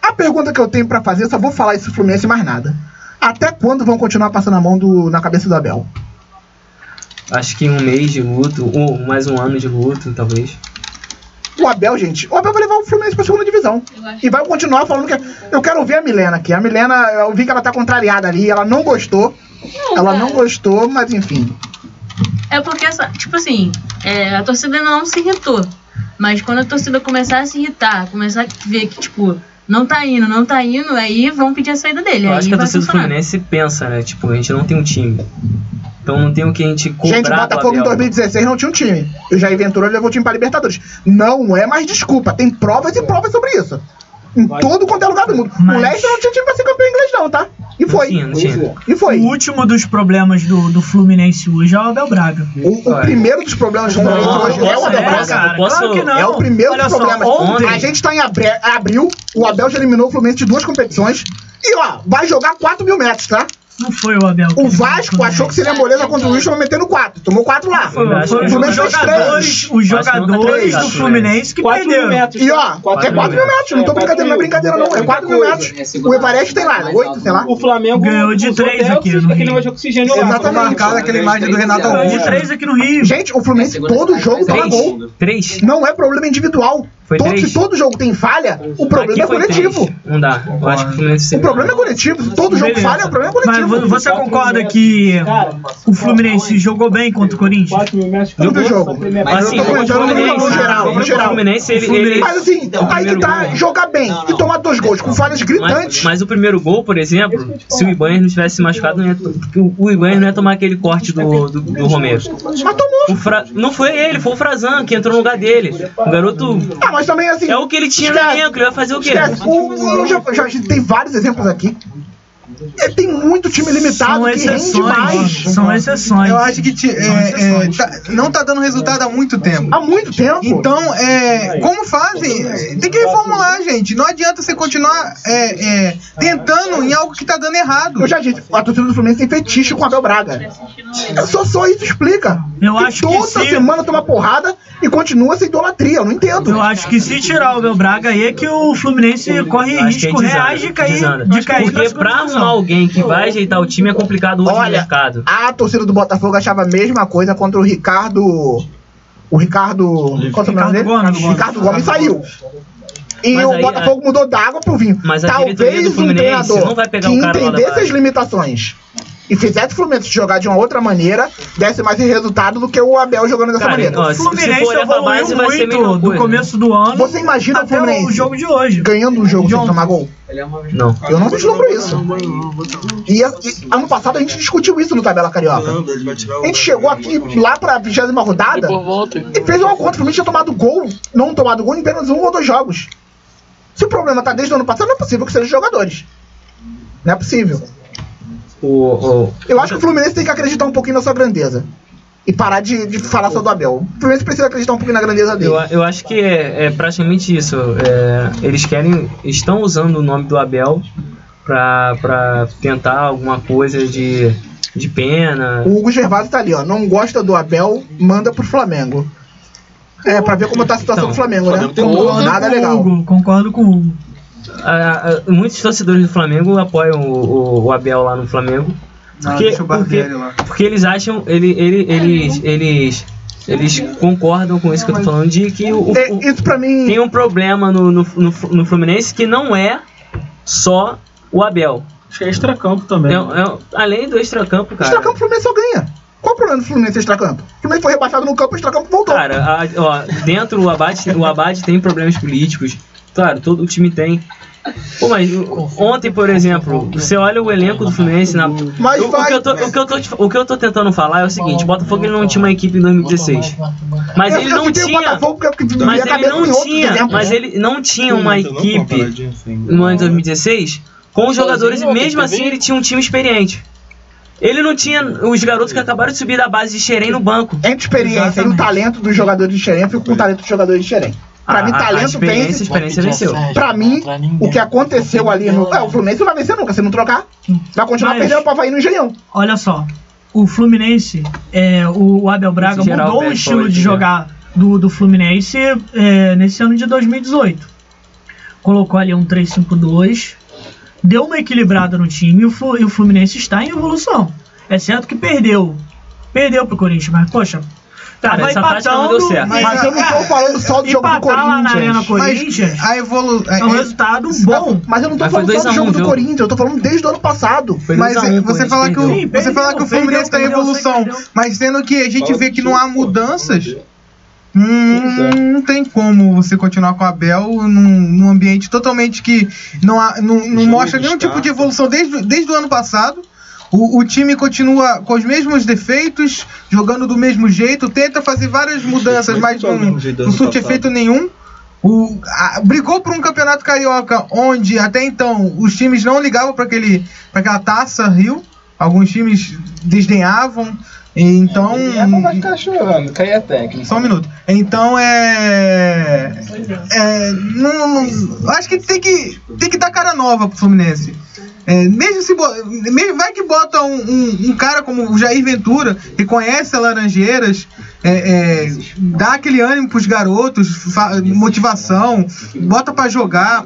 A pergunta que eu tenho pra fazer, eu só vou falar isso do Fluminense e mais nada. Até quando vão continuar passando a mão na cabeça do Abel? Acho que 1 mês de luto, ou mais 1 ano de luto, talvez. O Abel, gente, vai levar o Fluminense pra segunda divisão. E vai continuar falando que... Eu quero ver a Milena aqui. A Milena, eu vi que ela tá contrariada ali, ela não gostou. Não gostou, mas enfim. É porque, tipo assim, a torcida não se irritou. Mas quando a torcida começar a se irritar, começar a ver que, tipo, não tá indo, aí vão pedir a saída dele. Eu acho que a torcida do Fluminense pensa, né? Tipo, a gente não tem um time. Então não tem o que a gente comprar. Gente, o Botafogo em 2016 não tinha um time. O Jair Ventura levou o time pra Libertadores. Não é mais desculpa, tem provas e provas sobre isso. Em todo quanto é lugar do mundo. O Leicester não tinha time pra ser campeão inglês não, tá? E foi. E foi. O último dos problemas do Fluminense hoje é o Abel Braga. O primeiro dos problemas do Fluminense hoje é o Abel Braga. Claro que não. É o primeiro dos problemas. A gente tá em abril, o Abel já eliminou o Fluminense de 2 competições. E ó, vai jogar 4.000 metros, tá? Não foi o Abel. O Vasco achou que seria moleza contra o Luiz, estava metendo 4. Tomou 4 lá. Foram os jogadores do Fluminense que perderam. E ó, é 4.000 metros. Não tô brincadeira, não é brincadeira não. É 4.000 metros. O Everest tem lá, 8, sei lá. O Flamengo ganhou de 3 aqui no Rio. Aquele negócio de oxigênio lá. Exatamente. Marcado aquela imagem do Renato Augusto. De 3 aqui no Rio. Gente, o Fluminense todo jogo toma gol. 3? Não é problema individual. Se todo jogo tem falha, o problema é coletivo. Não dá. Eu acho que o Fluminense... O problema é coletivo. Se todo jogo falha, o problema é coletivo. Mas você concorda que o Fluminense jogou bem contra o Corinthians? Todo jogo. Mas assim, no geral. O Fluminense, ele... Mas assim, aí que tá, jogar bem e tomar 2 gols com falhas gritantes. Mas o primeiro gol, por exemplo, se o Ibanez não tivesse se machucado, o Ibanez não ia tomar aquele corte do Romero. Mas tomou. Não foi ele, foi o Frazan que entrou no lugar dele. O garoto... mas também assim... É o que ele tinha no elenco, ele vai fazer o quê? Já tem vários exemplos aqui. Tem muito time limitado que rende mais. São exceções. Eu acho que não tá dando resultado há muito tempo. Há muito tempo? Então, como fazem? Tem que reformular, gente. Não adianta você continuar tentando em algo que tá dando errado. Eu já disse, a torcida do Fluminense tem fetiche com o Abel Braga. Só isso explica. Eu acho que toda semana toma porrada e continua essa idolatria. Eu não entendo. Eu acho que se tirar o Abel Braga aí é que o Fluminense corre risco reais de cair. Porque pra arrumar alguém que vai ajeitar o time é complicado hoje no mercado. A torcida do Botafogo achava a mesma coisa contra o Ricardo. Qual é o nome dele? Ricardo Gomes saiu. E mas o Botafogo mudou da água pro vinho. Mas talvez do Fluminense não vai pegar que o cara entendesse as limitações e fizesse o Fluminense jogar de uma outra maneira, desse mais resultado do que o Abel jogando dessa maneira. O Fluminense evoluiu muito do começo do ano. Você imagina o Fluminense o jogo de hoje ganhando um jogo sem tomar gol? Não. Eu não vislumbro isso. E ano passado a gente discutiu isso no Tabela Carioca. A gente chegou aqui lá pra 20ª rodada e fez uma conta. O Fluminense tinha tomado gol, não tomado gol em apenas 1 ou 2 jogos. Se o problema tá desde o ano passado, não é possível que sejam os jogadores. Não é possível. Eu acho que o Fluminense tem que acreditar um pouquinho na sua grandeza. E parar de falar só do Abel. O Fluminense precisa acreditar um pouquinho na grandeza dele. Eu acho que é praticamente isso. Eles estão usando o nome do Abel pra tentar alguma coisa de pena. O Hugo Gervásio tá ali, ó. Não gosta do Abel, manda pro Flamengo. Pra ver como tá a situação do Flamengo, né? Nada legal. Concordo com o Hugo. Muitos torcedores do Flamengo apoiam o Abel lá no Flamengo. Porque eles acham, eles concordam com isso que eu tô falando, de que isso pra mim tem um problema no Fluminense que não é só o Abel. Acho que é extracampo também. Além do extracampo, cara. Extracampo o Fluminense só ganha. Qual o problema do Fluminense extracampo? O Fluminense foi rebaixado no campo, o extracampo voltou. Cara, dentro o Abade tem problemas políticos. Claro, todo o time tem. Pô, mas ontem, por exemplo, você olha o elenco do Fluminense o que eu tô tentando falar é o seguinte: o Botafogo ele não tinha uma equipe em 2016. Mas ele não tinha uma equipe no ano de 2016 com os jogadores e mesmo assim ele tinha um time experiente. Ele não tinha os garotos que acabaram de subir da base de Xerém no banco. Entre experiência e o talento dos jogadores de Xerém, eu fico com o talento dos jogadores de Xerém. Pra mim, talento tem. Experiência venceu. Pra mim, o que aconteceu ali no. O Fluminense não vai vencer nunca, se não trocar. Vai continuar perdendo pra Havaí no Engenhão. Olha só, o Fluminense, o Abel Braga mudou o estilo de jogar do Fluminense nesse ano de 2018. Colocou ali um 3-5-2, deu uma equilibrada no time e o Fluminense está em evolução. É certo que perdeu pro Corinthians, mas poxa. Cara, essa tática não deu certo. Mas eu não tô falando só do jogo do Corinthians. Lá na Arena Corinthians é um resultado bom. Mas eu não tô falando só do jogo do Corinthians, eu tô falando desde o ano passado. Mas você fala que o Fluminense tá em evolução, mas sendo que a gente vê que não há mudanças, não tem como você continuar com o Abel num ambiente totalmente que não mostra nenhum tipo de evolução desde o ano passado. O time continua com os mesmos defeitos, jogando do mesmo jeito, tenta fazer várias mudanças, mas não surte efeito nenhum. Brigou por um campeonato carioca onde até então os times não ligavam para aquela taça Rio, alguns times desdenhavam. Então. Vai ficar chorando, cair a técnica. Só um minuto. Então acho que tem que dar cara nova pro Fluminense. Mesmo vai que bota um cara como o Jair Ventura, que conhece a Laranjeiras, dá aquele ânimo pros garotos, motivação, bota pra jogar,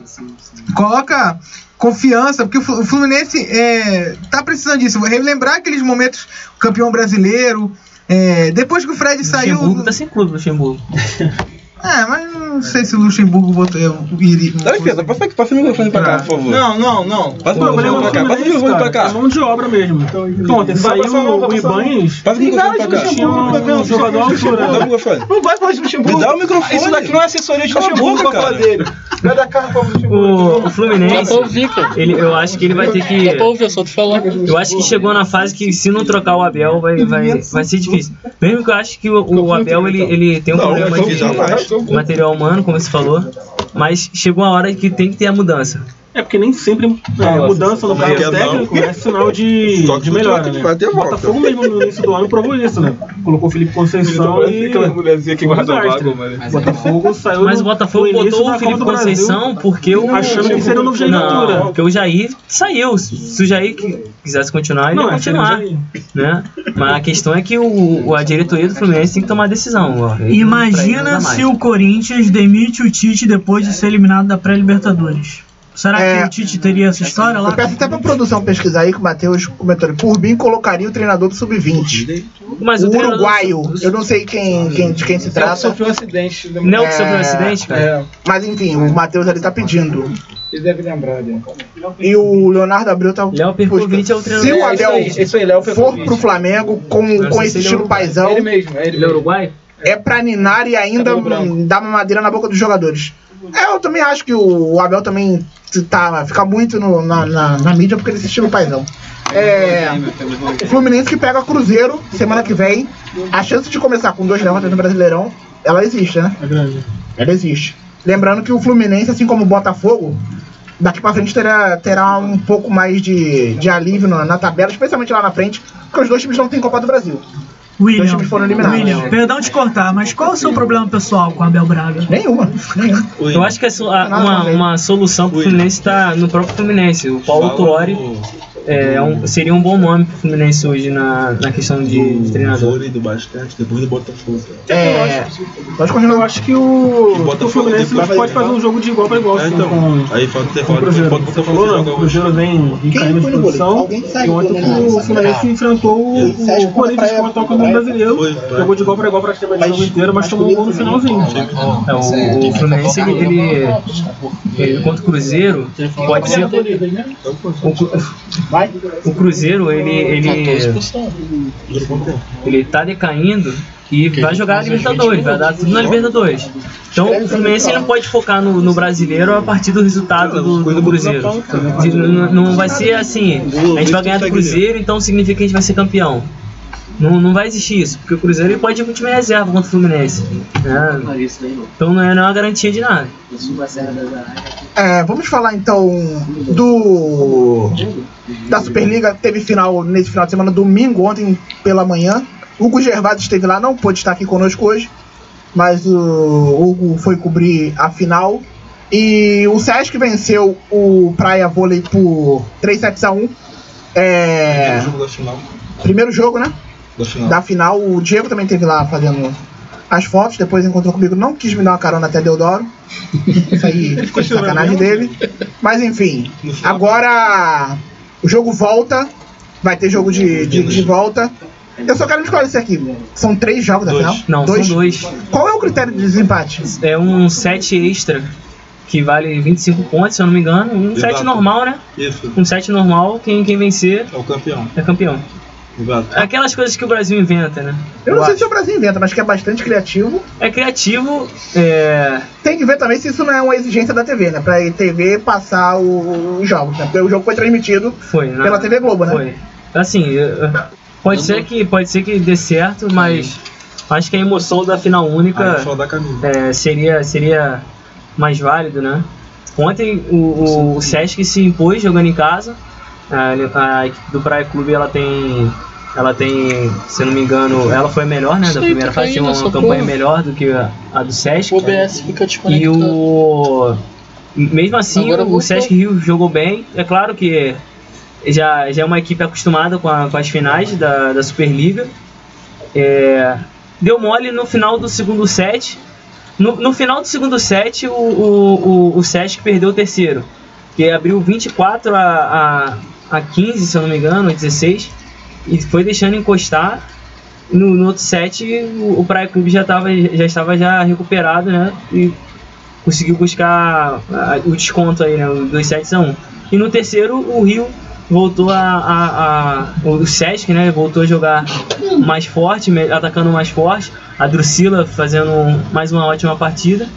coloca confiança, porque o Fluminense tá precisando disso. Relembrar aqueles momentos, campeão brasileiro, depois que o Fred saiu. O Luxemburgo tá sem clube, Luxemburgo. Mas não sei se o Luxemburgo iria. Passa o microfone pra cá, por favor. Não. Passa o microfone pra cá. É mão de obra mesmo. Ontem saiu o Ibanez. Passa o microfone pra cá. Tinha um jogador altura. Dá o microfone. Não vai falar de Luxemburgo. Me dá o microfone. Isso daqui não é assessoria de Luxemburgo, cara. Vai dar carro pra Luxemburgo. O Fluminense, eu acho que ele vai ter que. Eu só te falar. Eu acho que chegou na fase que se não trocar o Abel vai ser difícil. Mesmo que eu acho que o Abel ele tem um problema de material humano, como você falou, mas chegou a hora que tem que ter a mudança. Porque nem sempre mudança no cargo técnico é sinal de melhora, né? O Botafogo mesmo no início do ano provou isso, né? Colocou o Felipe Conceição e... Botafogo saiu. Mas o Botafogo botou o Felipe Conceição porque achando que seria o novo Jair Ventura. Porque o Jair saiu. Se o Jair quisesse continuar, ele ia continuar, né? Mas a questão é que a diretoria do Fluminense tem que tomar decisão. Imagina se o Corinthians demite o Tite depois de ser eliminado da pré-Libertadores. Será que o Tite teria essa história lá? Eu peço até pra produção pesquisar aí, que o Matheus comentou. Por mim, colocaria o treinador do Sub-20. Mas o uruguaio. Eu não sei de quem se trata. Sofreu um acidente. Não que sofreu um acidente, cara? Mas enfim, o Matheus ali tá pedindo. Ele deve lembrar, né? E o Leonardo Abreu tá. Léo Perkovic é o treinador. Se o Abel Isso aí, Léo for pro Flamengo com esse estilo paizão, Ele mesmo, é ele Ele é mesmo. uruguai? é pra ninar e ainda Cabelo branco. dar uma madeira na boca dos jogadores. Eu também acho que o Abel também fica muito na mídia porque ele assistiu no paizão. O Fluminense que pega Cruzeiro semana que vem. A chance de começar com 2 derrotas no Brasileirão, ela existe, né? É grande. Ela existe. Lembrando que o Fluminense, assim como o Botafogo, daqui pra frente terá um pouco mais de alívio na tabela, especialmente lá na frente, porque os dois times não têm Copa do Brasil. William, Dois times foram eliminados. William, perdão de cortar, mas qual é o seu problema pessoal com o Abel Braga? Nenhuma. Eu acho que uma solução pro Fluminense tá no próprio Fluminense. O Paulo Tuori seria um bom nome pro Fluminense hoje na questão de treinador. Do basquete, depois do Botafogo. Eu acho que o Fluminense pode fazer um jogo de igual para igual. Aí falta ter com o Cruzeiro. Você falou, o Cruzeiro vem caindo de posição. E ontem o Fluminense enfrentou o Corinthians com a Copa do Brasileiro. Jogou de igual para igual praticamente o jogo inteiro, mas tomou um gol no finalzinho. O Fluminense, ele contra o Cruzeiro, pode ser. O Cruzeiro, ele tá decaindo e vai jogar a Libertadores, vai dar tudo na Libertadores. Então o Fluminense não pode focar no brasileiro a partir do resultado do Cruzeiro. Não vai ser assim, a gente vai ganhar do Cruzeiro, então significa que a gente vai ser campeão. Não vai existir isso, porque o Cruzeiro ele pode ir com o time reserva contra o Fluminense. Então não é uma garantia de nada. Vamos falar então da Superliga. Teve final nesse final de semana, domingo, ontem pela manhã. Hugo Gervásio esteve lá, não pôde estar aqui conosco hoje, mas o Hugo foi cobrir a final. E o Sesc venceu o Praia Vôlei por 3-7-1. Primeiro jogo, né? Da final. O Diego também esteve lá fazendo as fotos, depois encontrou comigo, não quis me dar uma carona até Deodoro. Isso aí ficou de sacanagem dele. Mas enfim, agora o jogo volta, vai ter jogo de volta. Eu só quero me esclarecer aqui, são 3 jogos da final? Não, são 2. Qual é o critério de desempate? É um set extra, que vale 25 pontos, se eu não me engano. Um set normal, né? Isso. Um set normal, quem vencer é o campeão. É campeão. Exato. Aquelas coisas que o Brasil inventa, né? Eu não sei se o Brasil inventa, mas que é bastante criativo. É criativo, Tem que ver também se isso não é uma exigência da TV, né? Pra TV passar os jogos, né? Porque o jogo foi transmitido pela TV Globo, né? Foi. Assim, pode ser que dê certo, mas acho que a emoção da final única seria mais válido, né? Ontem o Sesc se impôs jogando em casa. A equipe do Praia Clube ela tem, se eu não me engano, ela foi melhor, né, da primeira fase, tinha uma campanha melhor do que a do Sesc. O OBS fica desconectado. E mesmo assim o Sesc Rio jogou bem. É claro que já é uma equipe acostumada com as finais da Superliga. Deu mole no final do segundo set. No final do segundo set o Sesc perdeu o terceiro, que abriu 24 a 15, se eu não me engano, a 16, e foi deixando encostar. No outro set o Praia Clube já estava recuperado, né, e conseguiu buscar o desconto aí, né, 2-7-1. E no terceiro o Rio voltou o Sesc, né, voltou a jogar mais forte, atacando mais forte, a Drusila fazendo mais uma ótima partida.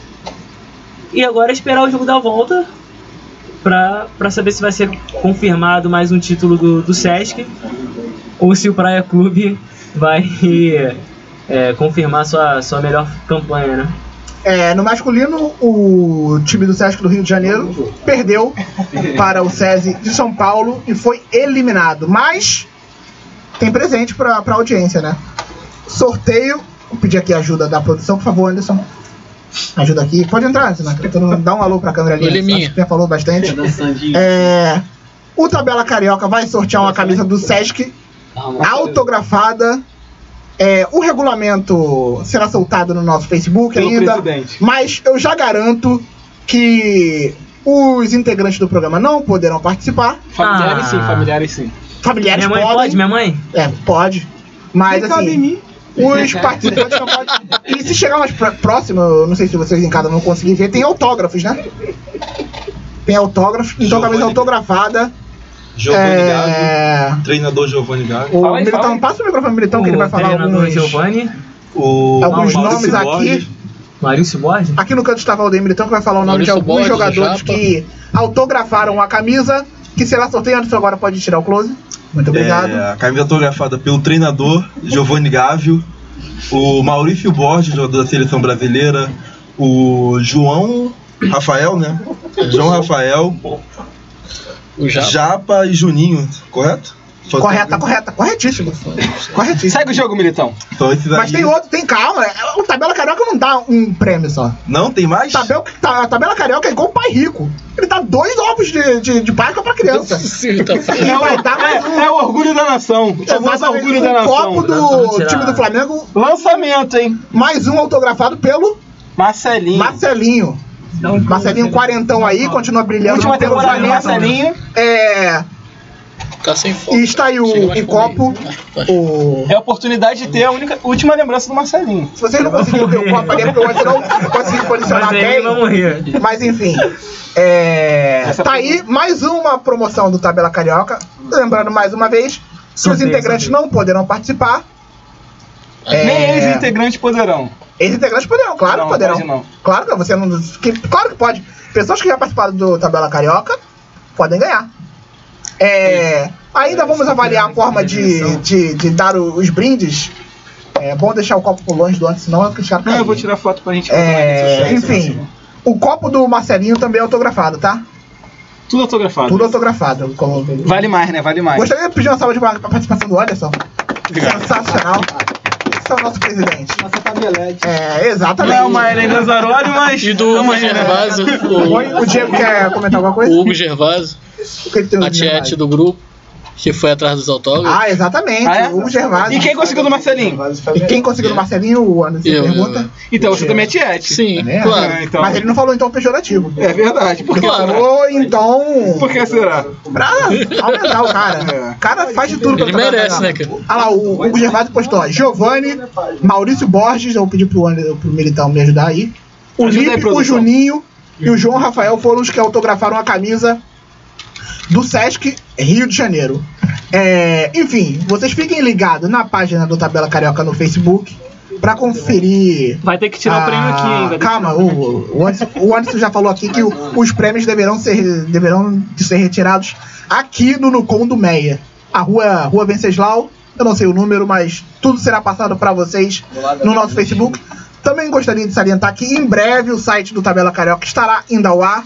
E agora é esperar o jogo da volta para saber se vai ser confirmado mais um título do Sesc ou se o Praia Clube vai confirmar sua melhor campanha, né? No masculino, o time do Sesc do Rio de Janeiro perdeu para o SESI de São Paulo e foi eliminado. Mas tem presente para a audiência, né? Sorteio. Vou pedir aqui a ajuda da produção, por favor, Anderson. Ajuda aqui. Pode entrar, Anderson. Dá um alô para a câmera ali. Acho que já falou bastante. O Tabela Carioca vai sortear uma camisa do Sesc autografada. O regulamento será soltado no nosso Facebook ainda, mas eu já garanto que os integrantes do programa não poderão participar. Familiares sim. Familiares minha mãe podem. Pode, minha mãe? Pode. Mas assim, os participantes não podem. E se chegar mais próximo, eu não sei se vocês em casa não conseguirem ver, tem autógrafos, né? Tem autógrafo, então a camisa autografada. Giovanni Gávio, treinador Giovanni Gávio. O Militão, passa o microfone pro Militão que ele vai falar alguns, Giovanni, alguns nomes aqui. Maurício Borges. Aqui no canto estava o Militão que vai falar o nome de alguns jogadores que autografaram a camisa. Que será sorteio, Anderson agora pode tirar o close. Muito obrigado. A camisa autografada pelo treinador Giovanni Gávio, o Maurício Borges, jogador da seleção brasileira, o João Rafael, né? João Rafael, o Japa e Juninho, correto? Corretíssimo. Segue o jogo, Militão. Mas tem outro, tem calma. O Tabela Carioca não dá um prêmio só. Não, tem mais? A Tabela Carioca é igual o Pai Rico. Ele dá 2 ovos de Páscoa pra criança. E vai dar mais um. É o orgulho da nação. Orgulho da nação. O copo do time do Flamengo. Lançamento, hein? Mais um autografado pelo Marcelinho. Marcelinho quarentão aí, continua brilhando. Última temporada, Marcelinho. Tá sem foco. E está aí o copo. É a oportunidade de ter a última lembrança do Marcelinho. Se vocês não conseguiram ver o copo ali, porque eu não consegui posicionar bem. Mas enfim. Tá aí mais uma promoção do Tabela Carioca. Lembrando mais uma vez que os integrantes não poderão participar. Nem ex-integrantes poderão. Ex-integrantes poderão, claro que poderão. Não. Claro que você não. Claro que pode. Pessoas que já participaram do Tabela Carioca podem ganhar. Ainda vamos avaliar a forma de dar os brindes. É bom deixar o copo longe do antes, senão os caras caem. Eu vou tirar foto pra gente. Enfim, o copo do Marcelinho também é autografado, tá? Tudo autografado. Tudo autografado. Vale mais, né? Vale mais. Gostaria de pedir uma salva de palmas pra participação do Anderson. Sensacional. Esse é o nosso presidente. Nossa tabelete. Exatamente. Não é uma Helena Zaroli, mas. E do Hugo Gervásio. O Diego quer comentar alguma coisa? O Hugo Gervásio. O que tem a tiete do grupo, que foi atrás dos autógrafos. Exatamente. O Hugo Gervásio. E quem conseguiu do Marcelinho? E quem conseguiu do Marcelinho, o Anderson pergunta. Então você também é tiete. Sim, claro. Então. Mas ele não falou então pejorativo. É verdade. Porque falou então. Por que será? Pra aumentar o cara. O cara faz de tudo. Ele merece, né, cara? Olha lá, o Hugo Gervásio postou, Giovanni, Maurício Borges, eu vou pedir pro Militão me ajudar aí. O Lipe, o Juninho e o João Rafael foram os que autografaram a camisa do Sesc Rio de Janeiro. Enfim, vocês fiquem ligados na página do Tabela Carioca no Facebook pra conferir. Vai ter que tirar o prêmio aqui ainda. Calma, o Anderson já falou aqui que os prêmios deverão ser retirados aqui no Nucom do Meia. A rua Venceslau, eu não sei o número, mas tudo será passado pra vocês no nosso Facebook. Também gostaria de salientar que em breve o site do Tabela Carioca estará indo ao ar.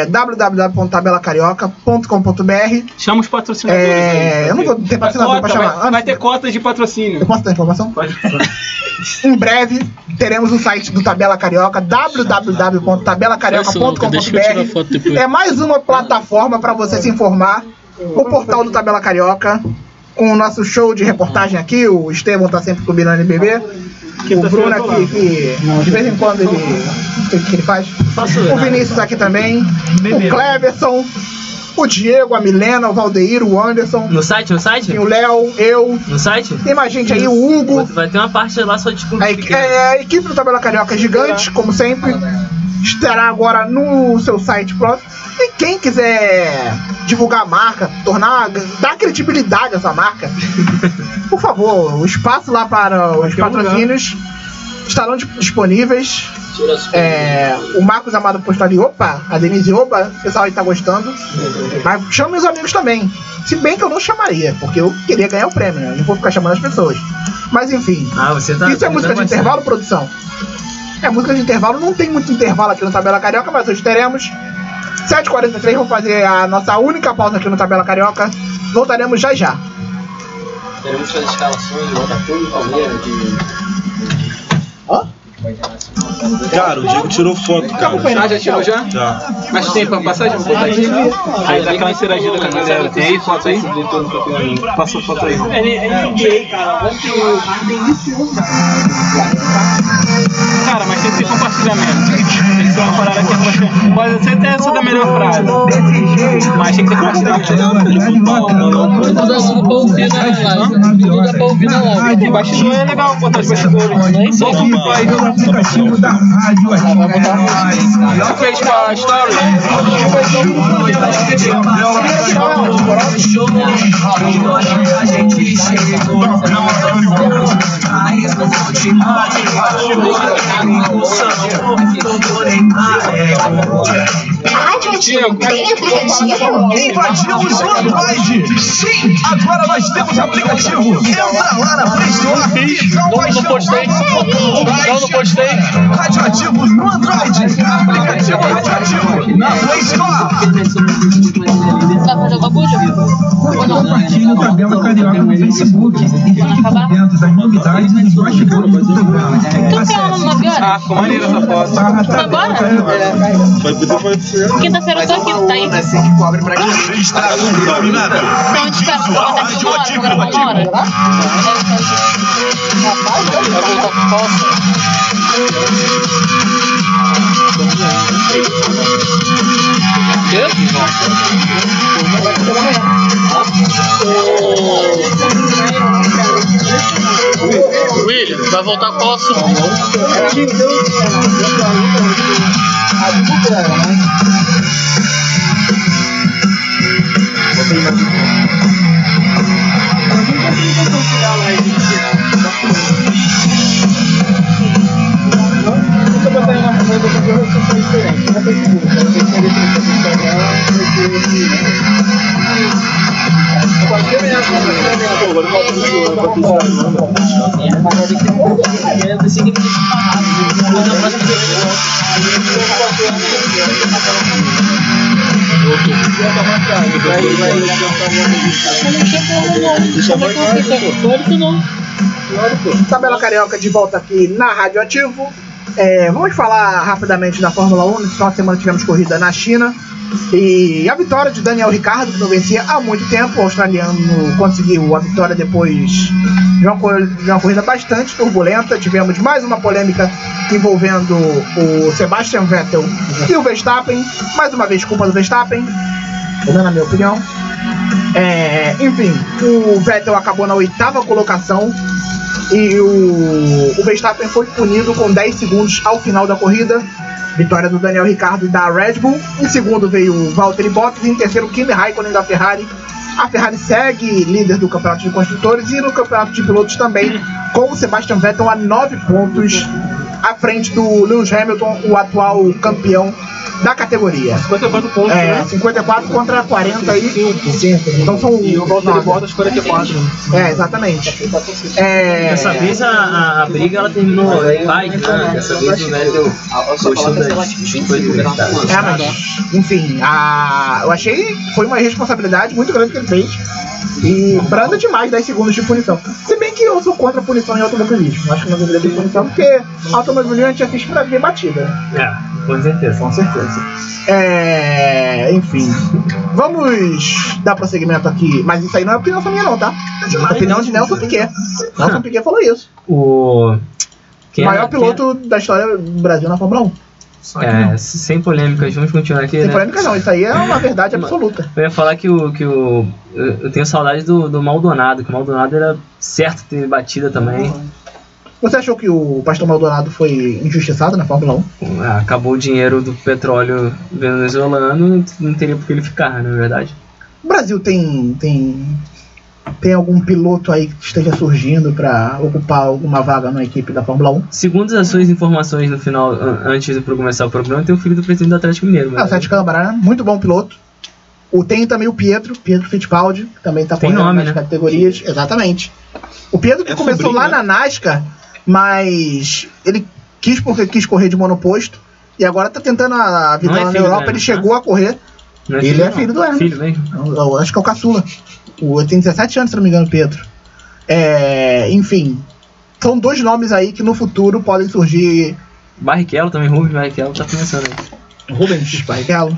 www.tabelacarioca.com.br. Chama os patrocinadores aí. Eu não vou ter patrocinador pra chamar. Vai ter cota de patrocínio. Eu posso dar informação? Pode. Em breve teremos o site do Tabela Carioca, www.tabelacarioca.com.br. É mais uma plataforma para você se informar. O portal do Tabela Carioca, com o nosso show de reportagem aqui. O Estevão tá sempre combinando NBB. O Bruno aqui, que de vez em quando ele. O que ele faz? O Vinícius aqui também. O Cleverson. O Diego, a Milena, o Valdeir, o Anderson. No site? Tem o Léo, eu. No site? Tem mais gente aí, o Hugo. Vai ter uma parte lá só de a equipe do Tabela Carioca é gigante, como sempre. Estará agora no seu site próximo. E quem quiser divulgar a marca, dar credibilidade a essa marca, por favor, o espaço lá para os patrocínios estarão disponíveis. O Marcos Amado postou ali, a Denise, o pessoal aí tá gostando. Mas chame os amigos também. Se bem que eu não chamaria, porque eu queria ganhar o prêmio, né? Eu não vou ficar chamando as pessoas. Mas enfim, isso é música de intervalo, produção? É música de intervalo, não tem muito intervalo aqui no Tabela Carioca, mas hoje teremos 7h43, vamos fazer a nossa única pausa aqui no Tabela Carioca. Voltaremos já já. Teremos as escalações de Botafogo e Palmeiras Cara, o Diego tirou foto, cara. Já tirou já? Já. Mas tem pra passar de botar aqui? Aí dá aquela interagida com a galera. Tem aí foto aí? Passou foto aí. Cara, mas tem que ser compartilhamento. Tem que ser uma parada que pode ser até essa da melhor frase. Mas tem que ter compartilhamento. Tudo dá pra ouvir na live. Tudo dá pra ouvir na live. Bastidor é legal botar os bastidores. Só o país. ativo da Rádio Ativo. Não fez pra história? Rádio Ativo tem aplicativo. Invadimos o Android. Sim, agora nós temos aplicativo. Entra lá na Play Store e dá uma Não postei. Rádio Ativo no Android. Aplicativo Rádio Ativo na Play Store. Compartilhe o Tabela Carioca no Facebook e fique por dentro das novidades dos bastidores do programa. Ah, ficou maneiro essa foto. Foi embora? Quinta-feira eu tô aqui, tá aí? Você que cobre pra quem está dominado. Então eu te espero, vou botar aqui uma hora, vou gravar uma hora. William, vai voltar qual assunto? Tabela Carioca de volta aqui na Rádio Ativo. Vamos falar rapidamente da Fórmula 1. Nesse final de semana tivemos corrida na China. E a vitória de Daniel Ricciardo, que não vencia há muito tempo. O australiano conseguiu a vitória depois de uma corrida bastante turbulenta. Tivemos mais uma polêmica envolvendo o Sebastian Vettel e o Verstappen. Mais uma vez culpa do Verstappen, na minha opinião. Enfim, o Vettel acabou na 8ª colocação e o Verstappen foi punido com 10 segundos ao final da corrida. Vitória do Daniel Ricciardo e da Red Bull. Em segundo veio o Valtteri Bottas e em terceiro Kimi Raikkonen da Ferrari. A Ferrari segue líder do campeonato de construtores e no campeonato de pilotos também, com o Sebastian Vettel a 9 pontos à frente do Lewis Hamilton, o atual campeão da categoria. 54 pontos, né? 54 contra 45. Então são e o Valtteri Bottas 44. Exatamente. Dessa vez a briga ela terminou paz, né? Dessa vez o Vettel gostou das mas, enfim, eu achei que foi uma responsabilidade muito grande que ele fez. E branda demais 10 segundos de punição. Se bem que eu sou contra a punição em automobilismo. Acho que não deveria ter punição, porque automobilismo a gente assiste pra ver batida. Com certeza. Com certeza. Enfim. Vamos dar prosseguimento aqui. Mas isso aí não é opinião minha não, tá? A opinião de Nelson Piquet. Nelson Piquet falou isso. O maior piloto da história do Brasil na Fórmula 1. Sem polêmicas, vamos continuar aqui. Sem polêmicas não, isso aí é uma verdade absoluta. Eu ia falar que eu tenho saudade do Maldonado, que o Maldonado era certo ter batida também. Você achou que o Pastor Maldonado foi injustiçado na Fórmula 1? Acabou o dinheiro do petróleo venezuelano, não teria por que ele ficar, não é verdade? O Brasil tem algum piloto aí que esteja surgindo para ocupar alguma vaga na equipe da Fórmula 1? Segundo as suas informações no final, antes de começar o programa, tem o filho do presidente do Atlético Mineiro. O Sérgio Câmara, muito bom piloto. Tem também o Pietro Fittipaldi, que também está correndo nas categorias. Exatamente. O Pietro que começou lá na NASCAR, mas ele quis correr de monoposto e agora está tentando a vitória na Europa. Ele chegou a correr. Ele é filho do Hermes. Filho mesmo? Eu acho que é o caçula. Ele tem 17 anos, se não me engano, Pedro. Enfim, são dois nomes aí que no futuro podem surgir. Barrichello também, Rubens Barrichello tá começando aí. Rubens Barrichello?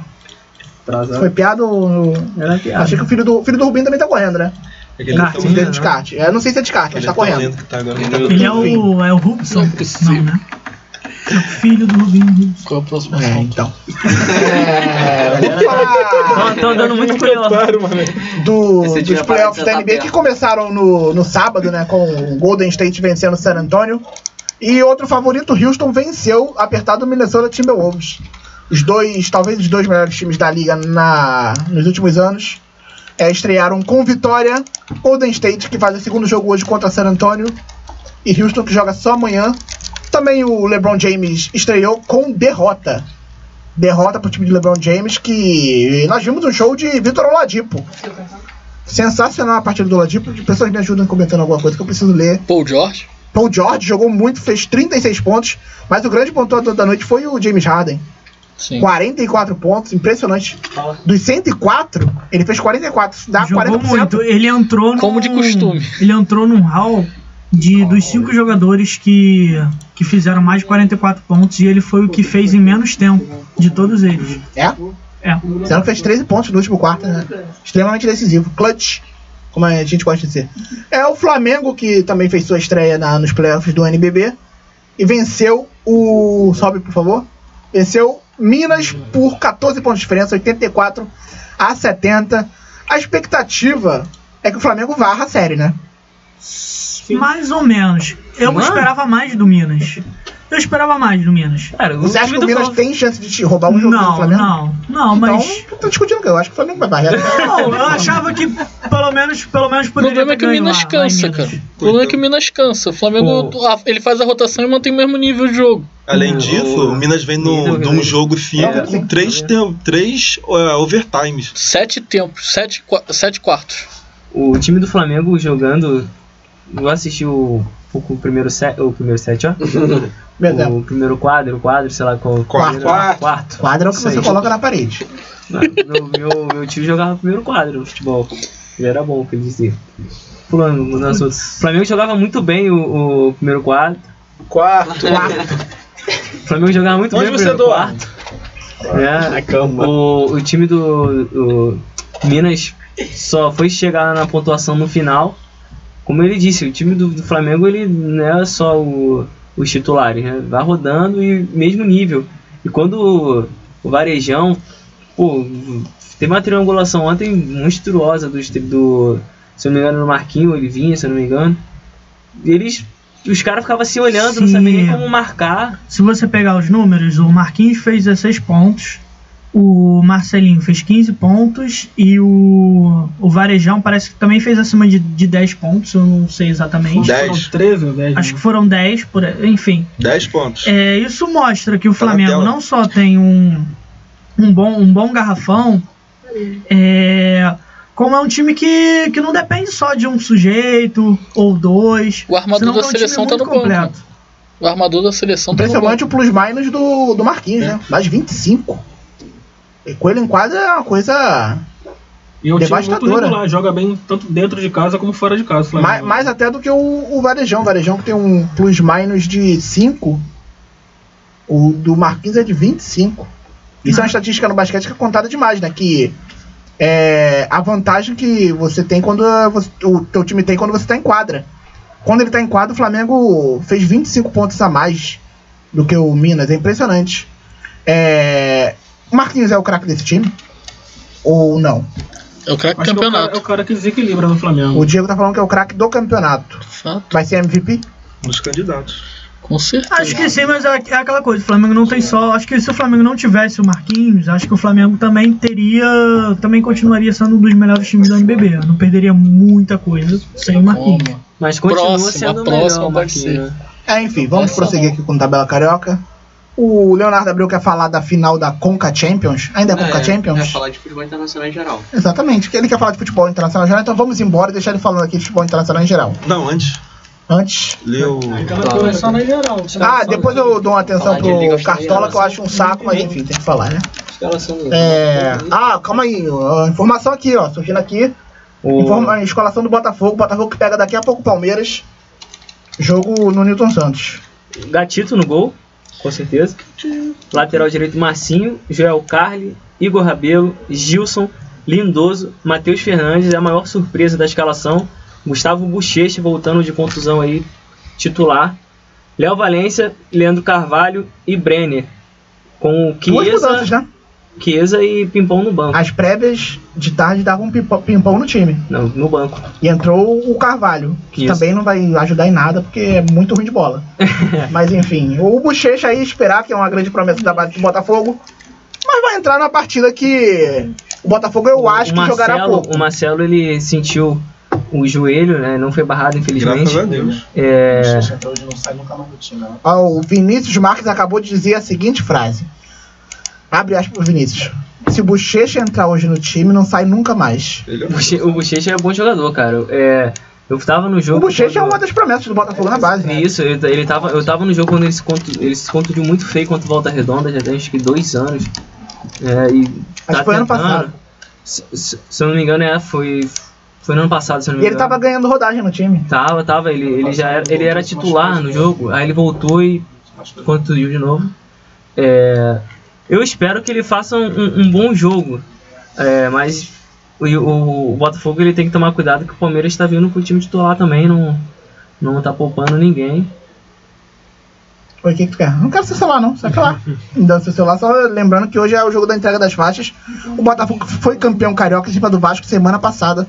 Foi piada ou... Achei que o filho do Rubinho também tá correndo, né? Descarte. Descarte. Não sei se é descarte, mas tá correndo. Ele é o Rubson, não, né? Filho do Rubinho. Qual é o próximo? Então. Vamos falar. Estão dando muito dos playoffs da NBA que começaram no sábado, né? Com o Golden State vencendo o San Antonio. E outro favorito, Houston venceu apertado o Minnesota Timberwolves. Talvez os dois melhores times da liga nos últimos anos. Estrearam com vitória. Golden State, que faz o segundo jogo hoje contra San Antonio. E Houston, que joga só amanhã. Também o LeBron James estreou com derrota. Derrota pro time de LeBron James, que nós vimos um show de Victor Oladipo. Sensacional a partida do Oladipo. Pessoas me ajudam comentando alguma coisa que eu preciso ler. Paul George jogou muito, fez 36 pontos. Mas o grande pontuador da noite foi o James Harden. Sim. 44 pontos, impressionante. Dos 104, ele fez 44. Dá jogou 40%. Muito. Ele entrou como de costume. Ele entrou num hall dos 5 jogadores que fizeram mais de 44 pontos, e ele foi o que fez em menos tempo de todos eles. É? Sendo que fez 13 pontos no último quarto, né? Extremamente decisivo. Clutch, como a gente gosta de dizer. O Flamengo, que também fez sua estreia nos playoffs do NBB, e venceu sobe, por favor. Venceu Minas por 14 pontos de diferença, 84-70. A expectativa é que o Flamengo varra a série, né? Mais ou menos. Eu esperava mais do Minas. Cara, você acha que o Minas tem chance de te roubar um jogo do Flamengo? Não, mas... Então, tô discutindo que eu acho que o Flamengo vai varrer. Não, eu achava que pelo menos poderia. O problema é que o Minas cansa, cara. O problema é que o Minas cansa. O Flamengo, ele faz a rotação e mantém o mesmo nível de jogo. Além disso, o Minas vem de um jogo 5 com 3 overtimes. 7 tempos, 7 quartos. O time do Flamengo jogando... Eu assisti o primeiro set, ó. O primeiro quadro, sei lá qual. Quarto. Quadro é o que você coloca na parede. Não, meu tio jogava o primeiro quadro no futebol. Ele era bom, quer dizer. Pulando nas outras. O Flamengo jogava muito bem o primeiro quadro. Quarto. O Flamengo jogava muito bem o primeiro quarto. Na cama. O time do Minas só foi chegar na pontuação no final. Como ele disse, o time do Flamengo ele não é só os titulares, né? Vai rodando e mesmo nível. E quando o Varejão, teve uma triangulação ontem monstruosa se eu não me engano, no Marquinhos, ele vinha, se eu não me engano. Os caras ficavam se olhando, não sabiam nem como marcar. Se você pegar os números, o Marquinhos fez 16 pontos, o Marcelinho fez 15 pontos e o Varejão parece que também fez acima de 10 pontos, eu não sei exatamente. 10. 13 ou 10? Acho que foram 10, enfim. 10 pontos. Isso mostra que o Flamengo não só tem um bom garrafão, como é um time que não depende só de um sujeito ou dois. O armador da seleção tá no banco. O armador da seleção tá no banco. Impressionante o plus-minus do Marquinhos, né? Mais 25. E com ele em quadra é uma coisa e um devastadora. Time muito regular, joga bem tanto dentro de casa como fora de casa. Mais até do que o Varejão. O Varejão que tem um plus-minus de 5. O do Marquinhos é de 25. Isso é uma estatística no basquete que é contada demais, né? Que é a vantagem que você tem quando o teu time tem quando você está em quadra. Quando ele está em quadra, o Flamengo fez 25 pontos a mais do que o Minas. É impressionante. O Marquinhos é o craque desse time? Ou não? É o craque do campeonato. É o cara que desequilibra no Flamengo. O Diego tá falando que é o craque do campeonato. Fato. Vai ser MVP? Dos candidatos. Com certeza. Acho que sim, mas é aquela coisa. O Flamengo não tem só... Acho que se o Flamengo não tivesse o Marquinhos, acho que o Flamengo também continuaria sendo um dos melhores times do NBB. Não perderia muita coisa sem o Marquinhos. Mas continua sendo o melhor, Marquinhos. Enfim, vamos prosseguir aqui com a tabela carioca. O Leonardo Abreu quer falar da final da Conca Champions. Ainda é Conca Champions? Quer falar de futebol internacional em geral. Exatamente. Ele quer falar de futebol internacional em geral, então vamos embora e deixar ele falando aqui de futebol internacional em geral. Não, antes. Leu. Começando em geral. Depois eu dou uma atenção pro Cartola, que eu acho um saco, mas enfim, tem que falar, né? Calma aí. Informação aqui, ó. Surgindo aqui. Escalação do Botafogo. Botafogo que pega daqui a pouco o Palmeiras. Jogo no Newton Santos. Gatito no gol. Com certeza. Lateral direito Marcinho, Joel Carli, Igor Rabelo, Gilson, Lindoso, Matheus Fernandes, a maior surpresa da escalação. Gustavo Bochecha voltando de contusão aí, titular. Léo Valência, Leandro Carvalho e Brenner. Com o Chiesa. Né? Chiesa e Pimpão no banco. As prévias de tarde davam Pimpão no time. Não, no banco. E entrou o Carvalho, que também não vai ajudar em nada, porque é muito ruim de bola. Mas enfim, o Bochecha aí esperar, que é uma grande promessa da base do Botafogo, mas vai entrar na partida que o Botafogo eu acho que jogará pouco. O Marcelo, ele sentiu o joelho, né? Não foi barrado, infelizmente. Graças a Deus. Hoje não sai nunca mais do time, né? O Vinícius Marques acabou de dizer a seguinte frase. Abre aspas pro Vinícius. Se o Bochecha entrar hoje no time, não sai nunca mais. O Bochecha é bom jogador, cara. Eu tava no jogo... O Bochecha é uma das promessas do Botafogo na base. Isso, eu tava no jogo quando ele se contundiu muito feio contra o Volta Redonda, já tem acho que 2 anos. Acho que foi ano passado. Se eu não me engano, foi no ano passado, se eu não me engano. E ele tava ganhando rodagem no time. Tava, ele era titular no jogo, aí ele voltou e contundiu de novo. Eu espero que ele faça um bom jogo, mas o Botafogo ele tem que tomar cuidado que o Palmeiras está vindo pro time titular também, não tá poupando ninguém. Oi, o que tu quer? Não quero seu celular não, sai pra lá. Me dando seu celular, só lembrando que hoje é o jogo da entrega das faixas. O Botafogo foi campeão carioca em cima do Vasco semana passada.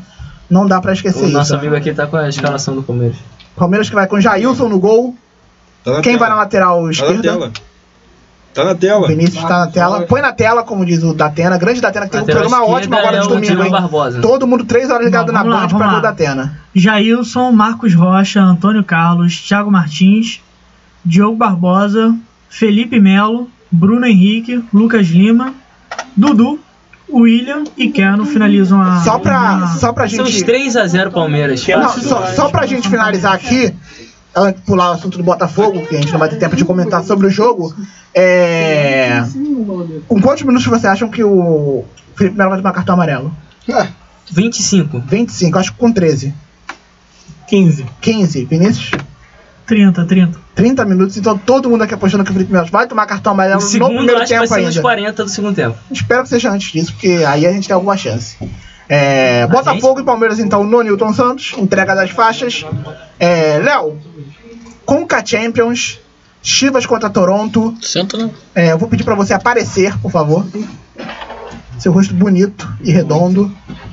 Não dá pra esquecer isso. O nosso amigo aqui tá com a escalação do Palmeiras. Palmeiras que vai com Jailson no gol. Quem vai na lateral esquerda? Tá na tela. O Vinícius tá na tela. Põe na tela, como diz o Datena. Grande Datena, que tem um programa ótimo agora de domingo, hein? Todo mundo 3 horas ligado na Band pra ver o Datena. Jailson, Marcos Rocha, Antônio Carlos, Thiago Martins, Diogo Barbosa, Felipe Melo, Bruno Henrique, Lucas Lima, Dudu, William e Keno finalizam a... Só pra gente... São os 3-0 Palmeiras. Só pra gente finalizar aqui, antes de pular o assunto do Botafogo, que a gente não vai ter tempo de comentar sobre o jogo, com quantos minutos vocês acham que o Felipe Melo vai tomar cartão amarelo? 25. 25, acho que com 13. 15. 15, Vinícius? 30 minutos, então todo mundo aqui apostando que o Felipe Melo vai tomar cartão amarelo no primeiro tempo vai ser ainda. nos 40 do segundo tempo. Espero que seja antes disso, porque aí a gente tem alguma chance. Botafogo e Palmeiras, então, no Newton Santos, entrega das faixas. Léo, Conca Champions, Chivas contra Toronto. Senta não. Eu vou pedir pra você aparecer, por favor. Seu rosto bonito e redondo.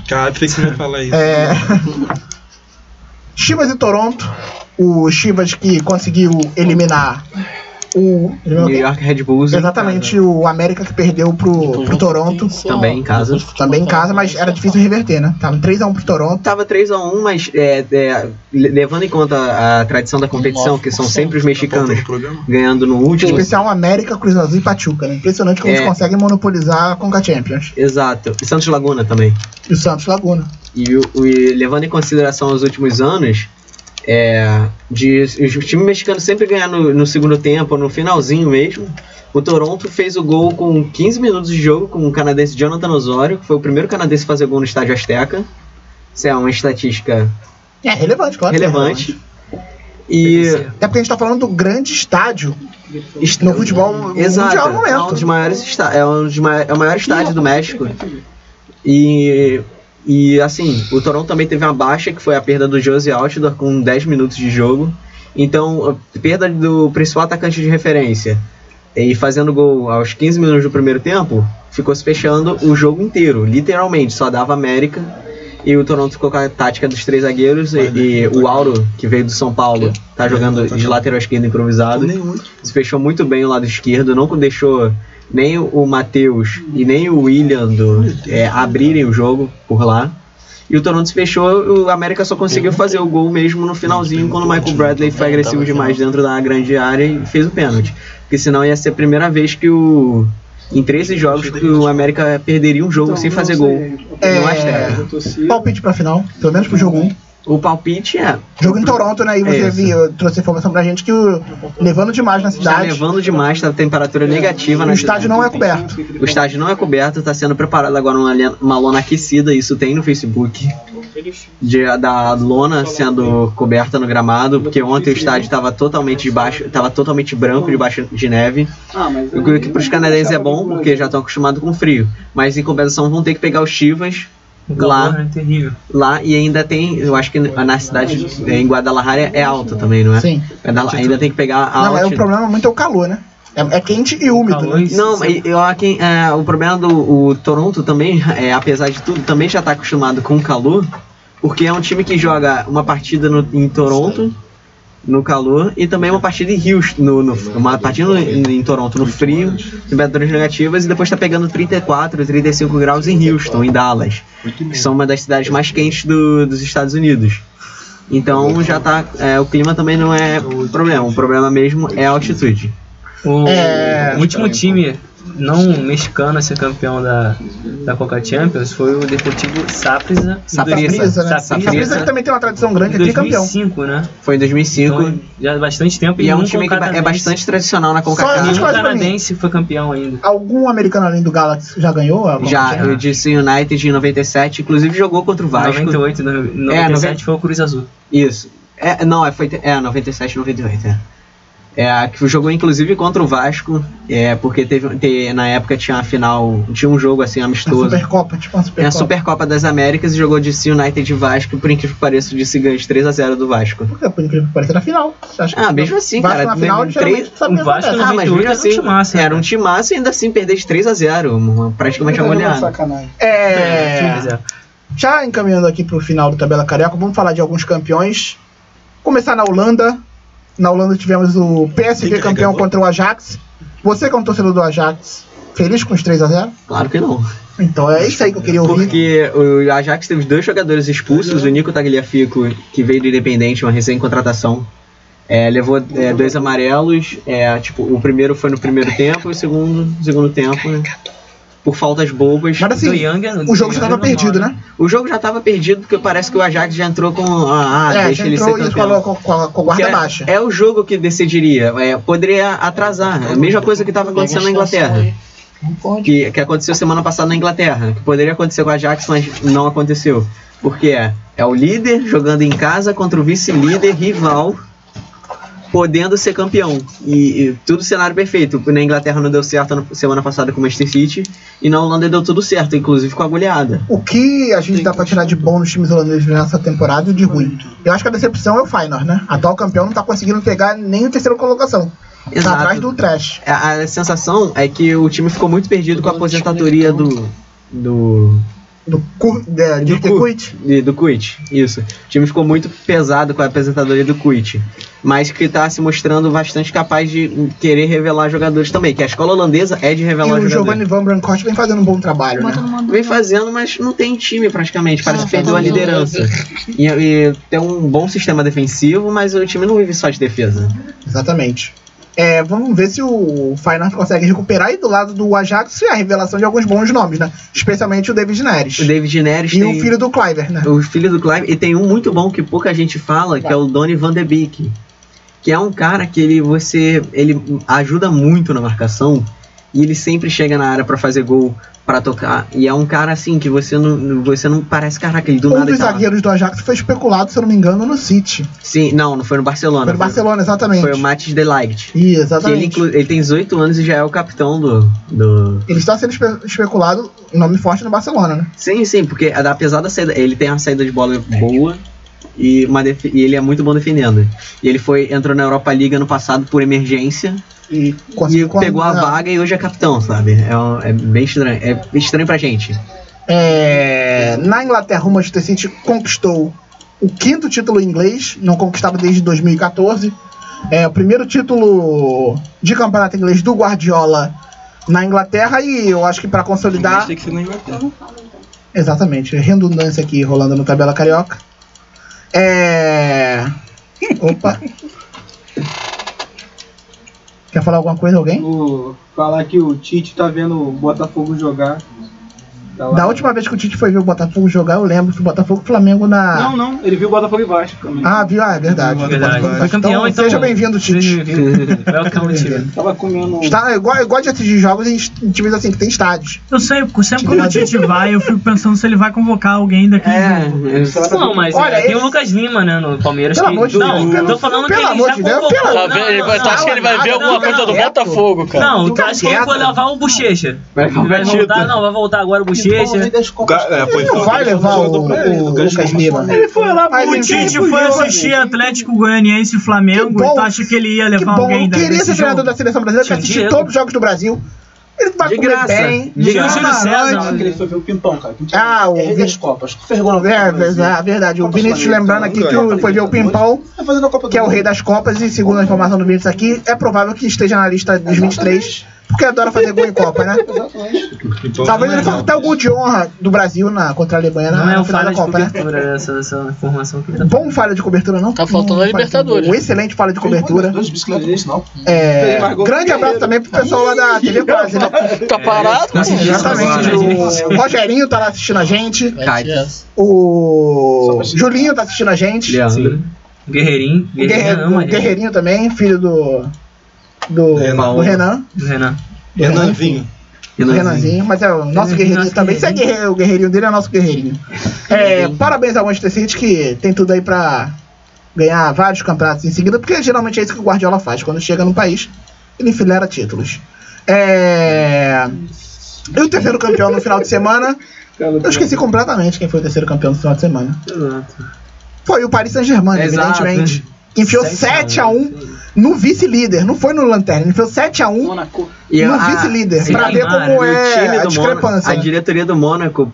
Cara, pensei que você ia falar isso. Chivas e Toronto. O Chivas que conseguiu eliminar o New York Red Bulls. Exatamente, o América que perdeu pro Toronto. Também em casa. Também em casa, mas era difícil reverter, né? Tava 3-1 pro Toronto. Tava 3-1, mas levando em conta a tradição da competição, que são sempre os mexicanos ganhando no último. Em especial o América, Cruz Azul e Pachuca, né? Impressionante como eles conseguem monopolizar a Conca Champions. Exato. E Santos Laguna também. E o Santos Laguna. E levando em consideração os últimos anos, os times mexicanos sempre ganhar no segundo tempo, no finalzinho mesmo. O Toronto fez o gol com 15 minutos de jogo com o canadense Jonathan Osorio, que foi o primeiro canadense a fazer gol no Estádio Azteca. Isso é uma estatística relevante, claro. Relevante. Até porque a gente tá falando do grande estádio no futebol mundial no momento. É um dos maiores é o maior estádio do México. E assim, o Toronto também teve uma baixa, que foi a perda do Josie Altidore com 10 minutos de jogo. Então, a perda do principal atacante de referência e fazendo gol aos 15 minutos do primeiro tempo, ficou se fechando o jogo inteiro. Literalmente, só dava América. E o Toronto ficou com a tática dos 3 zagueiros. E o Auro, que veio do São Paulo, tá jogando de lateral esquerdo improvisado. Se fechou muito bem o lado esquerdo, não deixou nem o Matheus e nem o William abrirem o jogo por lá. E o Toronto se fechou, o América só conseguiu fazer o gol mesmo no finalzinho, quando o Michael Bradley foi agressivo demais dentro da grande área e fez o pênalti. Porque senão ia ser a primeira vez que em 13 jogos que o América perderia um jogo sem fazer gol no Azteca. Palpite pra final, pelo menos pro jogo 1. O palpite jogo em Toronto, né? E você trouxe informação pra gente que nevando demais na cidade. Está nevando demais, tá a temperatura negativa na cidade. O estádio não é coberto. O estádio não é coberto, tá sendo preparado agora uma lona aquecida, isso tem no Facebook. Da lona sendo coberta no gramado, porque ontem o estádio estava totalmente branco debaixo de neve. O que para os canadenses é bom, porque já estão acostumados com frio. Mas em compensação vão ter que pegar os Chivas lá, e ainda tem, eu acho que na cidade em Guadalajara é alta também, não é? Sim. Ainda tem que pegar a o problema muito é o calor, né? É quente e úmido, né? Não, o problema do Toronto também, apesar de tudo, também já tá acostumado com o calor, porque é um time que joga uma partida em Toronto, no calor, e também uma partida em Houston, uma partida em Toronto no frio, temperaturas negativas, e depois tá pegando 34, 35 graus em Houston, em Dallas, que são uma das cidades mais quentes dos Estados Unidos. Então já tá, o clima também não é problema, o problema mesmo é a altitude. O último time não mexicano a ser campeão da Coca Champions foi o Deportivo Saprissa. Saprissa também tem uma tradição grande, é tricampeão. 2005, né? Foi em 2005. Então, já há bastante tempo. E é um time que é bastante tradicional na CONCACAF. E o canadense foi campeão ainda. Algum americano além do Galaxy já ganhou? Já, o DC United em 97, inclusive jogou contra o Vasco. 98, 97 foi o Cruz Azul. Isso. Foi 97, 98, que jogou inclusive contra o Vasco, porque na época tinha a final, tinha um jogo assim amistoso. A Supercopa, tipo uma Supercopa. A Supercopa das Américas, e jogou DC United e Vasco, por incrível que pareça, o DC ganhou de 3-0 do Vasco. Por que? Por incrível que pareça, na final. Mesmo assim, cara. Na final, o Vasco mas mesmo assim, era um timaço e ainda assim perder de 3-0, praticamente uma goleada. Sacanagem. Já encaminhando aqui pro final do Tabela Carioca, vamos falar de alguns campeões. Começar na Holanda. Na Holanda tivemos o PSV campeão contra o Ajax. Você, como torcedor do Ajax, feliz com os 3-0? Claro que não. Então é isso aí que eu queria ouvir. Porque o Ajax teve 2 jogadores expulsos. O Nico Tagliafico, que veio do Independente, uma recém-contratação, levou 2 amarelos. O primeiro foi no primeiro tempo e o segundo tempo, né? Por faltas bobas. Mas assim, o jogo já estava perdido, né? O jogo já estava perdido, porque parece que o Ajax já entrou com deixa ele ser campeão. Com a guarda baixa. É o jogo que decidiria. Poderia atrasar. É a mesma coisa que estava acontecendo na Inglaterra. Que aconteceu semana passada na Inglaterra. Que poderia acontecer com o Ajax, mas não aconteceu. Porque é o líder jogando em casa contra o vice-líder rival, podendo ser campeão. E tudo cenário perfeito. Na Inglaterra não deu certo semana passada com o Manchester City, e na Holanda deu tudo certo, inclusive com a goleada. O que a gente dá pra tirar de bom nos times holandeses nessa temporada e de ruim? Eu acho que a decepção é o Feyenoord, né? Atual campeão não tá conseguindo pegar nem a terceira colocação. Exato. Tá atrás do Trash. A sensação é que o time ficou muito perdido com a aposentadoria do Kuit, isso. O time ficou muito pesado com a aposentadoria do Kuit, mas que está se mostrando bastante capaz de querer revelar jogadores também, que a escola holandesa é de revelar jogadores. E o Giovanni Van Bronckhorst vem fazendo um bom trabalho, né? Vem fazendo, mas não tem time praticamente, parece que perdeu a liderança. E tem um bom sistema defensivo, mas o time não vive só de defesa. Exatamente. Vamos ver se o Feyenoord consegue recuperar, e do lado do Ajax a revelação de alguns bons nomes, né? Especialmente o David Neres. O David Neres e o filho do Kluivert, né? O filho do Kluivert. E tem um muito bom que pouca gente fala, que é o Donny van de Beek, que é um cara que ele ajuda muito na marcação, e ele sempre chega na área pra fazer gol, pra tocar. E é um cara assim que você não parece, caraca, ele do nada. Um dos zagueiros do Ajax foi especulado, se eu não me engano, no City. Sim, não foi no Barcelona. Foi no Barcelona, exatamente. Foi o Matthijs de Ligt. Exatamente. Ele tem 18 anos e já é o capitão do... Ele está sendo especulado, nome forte no Barcelona, né? Sim, porque apesar da saída, ele tem uma saída de bola boa, e ele é muito bom defendendo. E ele entrou na Europa League ano passado por emergência, e pegou a vaga e hoje é capitão, sabe? É bem estranho. É estranho pra gente. Na Inglaterra, o Manchester City conquistou o 5º título inglês, não conquistava desde 2014. O primeiro título de campeonato inglês do Guardiola na Inglaterra, e eu acho que para consolidar... Tem que ser na Inglaterra. Exatamente, redundância aqui rolando no Tabela Carioca. Opa. Quer falar alguma coisa, alguém? Vou falar que o Tite tá vendo o Botafogo jogar. Da última vez que o Tite foi ver o Botafogo jogar, eu lembro que o Botafogo e o Flamengo na... Não, ele viu o Botafogo e Vasco também. Viu? É verdade. Foi campeão, então seja bem-vindo, Tite. Tava comendo... Eu gosto de assistir jogos em times assim, que tem estádios. Eu sei, sempre quando o Tite vai, eu fico pensando se ele vai convocar alguém daqui. Não, mas tem o Lucas Lima, né, no Palmeiras. Pelo amor de Deus. Tô falando que ele já convocou. Tu acha que ele vai ver alguma coisa do Botafogo, cara? Não, tu acha que ele foi levar o Bochecha? Vai voltar agora o Bochecha? bochecha. Ele não vai levar o Lucas Lima. Ele foi lá, o Tite foi assistir Atlético Goianiense e Flamengo, e tu acha que ele ia levar alguém daí? Eu queria ser treinador da seleção brasileira, que assistir todos os jogos do Brasil. Ele vai comer bem. Júlio César. Ele foi ver o Pimpão, cara. Ah, o Rei das Copas. Fergou verdade. O Vinícius lembrando aqui que foi ver o Pimpão, que é o rei das Copas, e segundo a informação do Vinícius aqui, é provável que esteja na lista dos 23, porque adora fazer gol em Copa, né? Talvez ele faça até o gol de honra do Brasil contra a Alemanha na final da Copa, né? Essa informação que tá. Bom falha de cobertura, não? Tá faltando a Libertadores. Um excelente falha de cobertura. Grande abraço também pro pessoal lá da TV Quase, né? Tá parado? Exatamente. O Rogerinho tá lá assistindo a gente. O Julinho tá assistindo a gente. Leandro. Guerreirinho. O Guerreirinho também, filho do Renan. Renanzinho. Renanzinho, mas é o nosso guerreirinho também. Se é o guerreirinho dele, é o nosso guerreirinho. Parabéns ao Manchester City, que tem tudo aí pra ganhar vários campeonatos em seguida, porque geralmente é isso que o Guardiola faz. Quando chega no país, ele enfileira títulos. E o terceiro campeão no final de semana, eu esqueci completamente quem foi o terceiro campeão no final de semana. Foi o Paris Saint-Germain, evidentemente. Enfiou 7-1 no vice-líder, não foi no Lanterna, enfiou 7-1 no vice-líder, pra ver como é a discrepância. A diretoria do Mônaco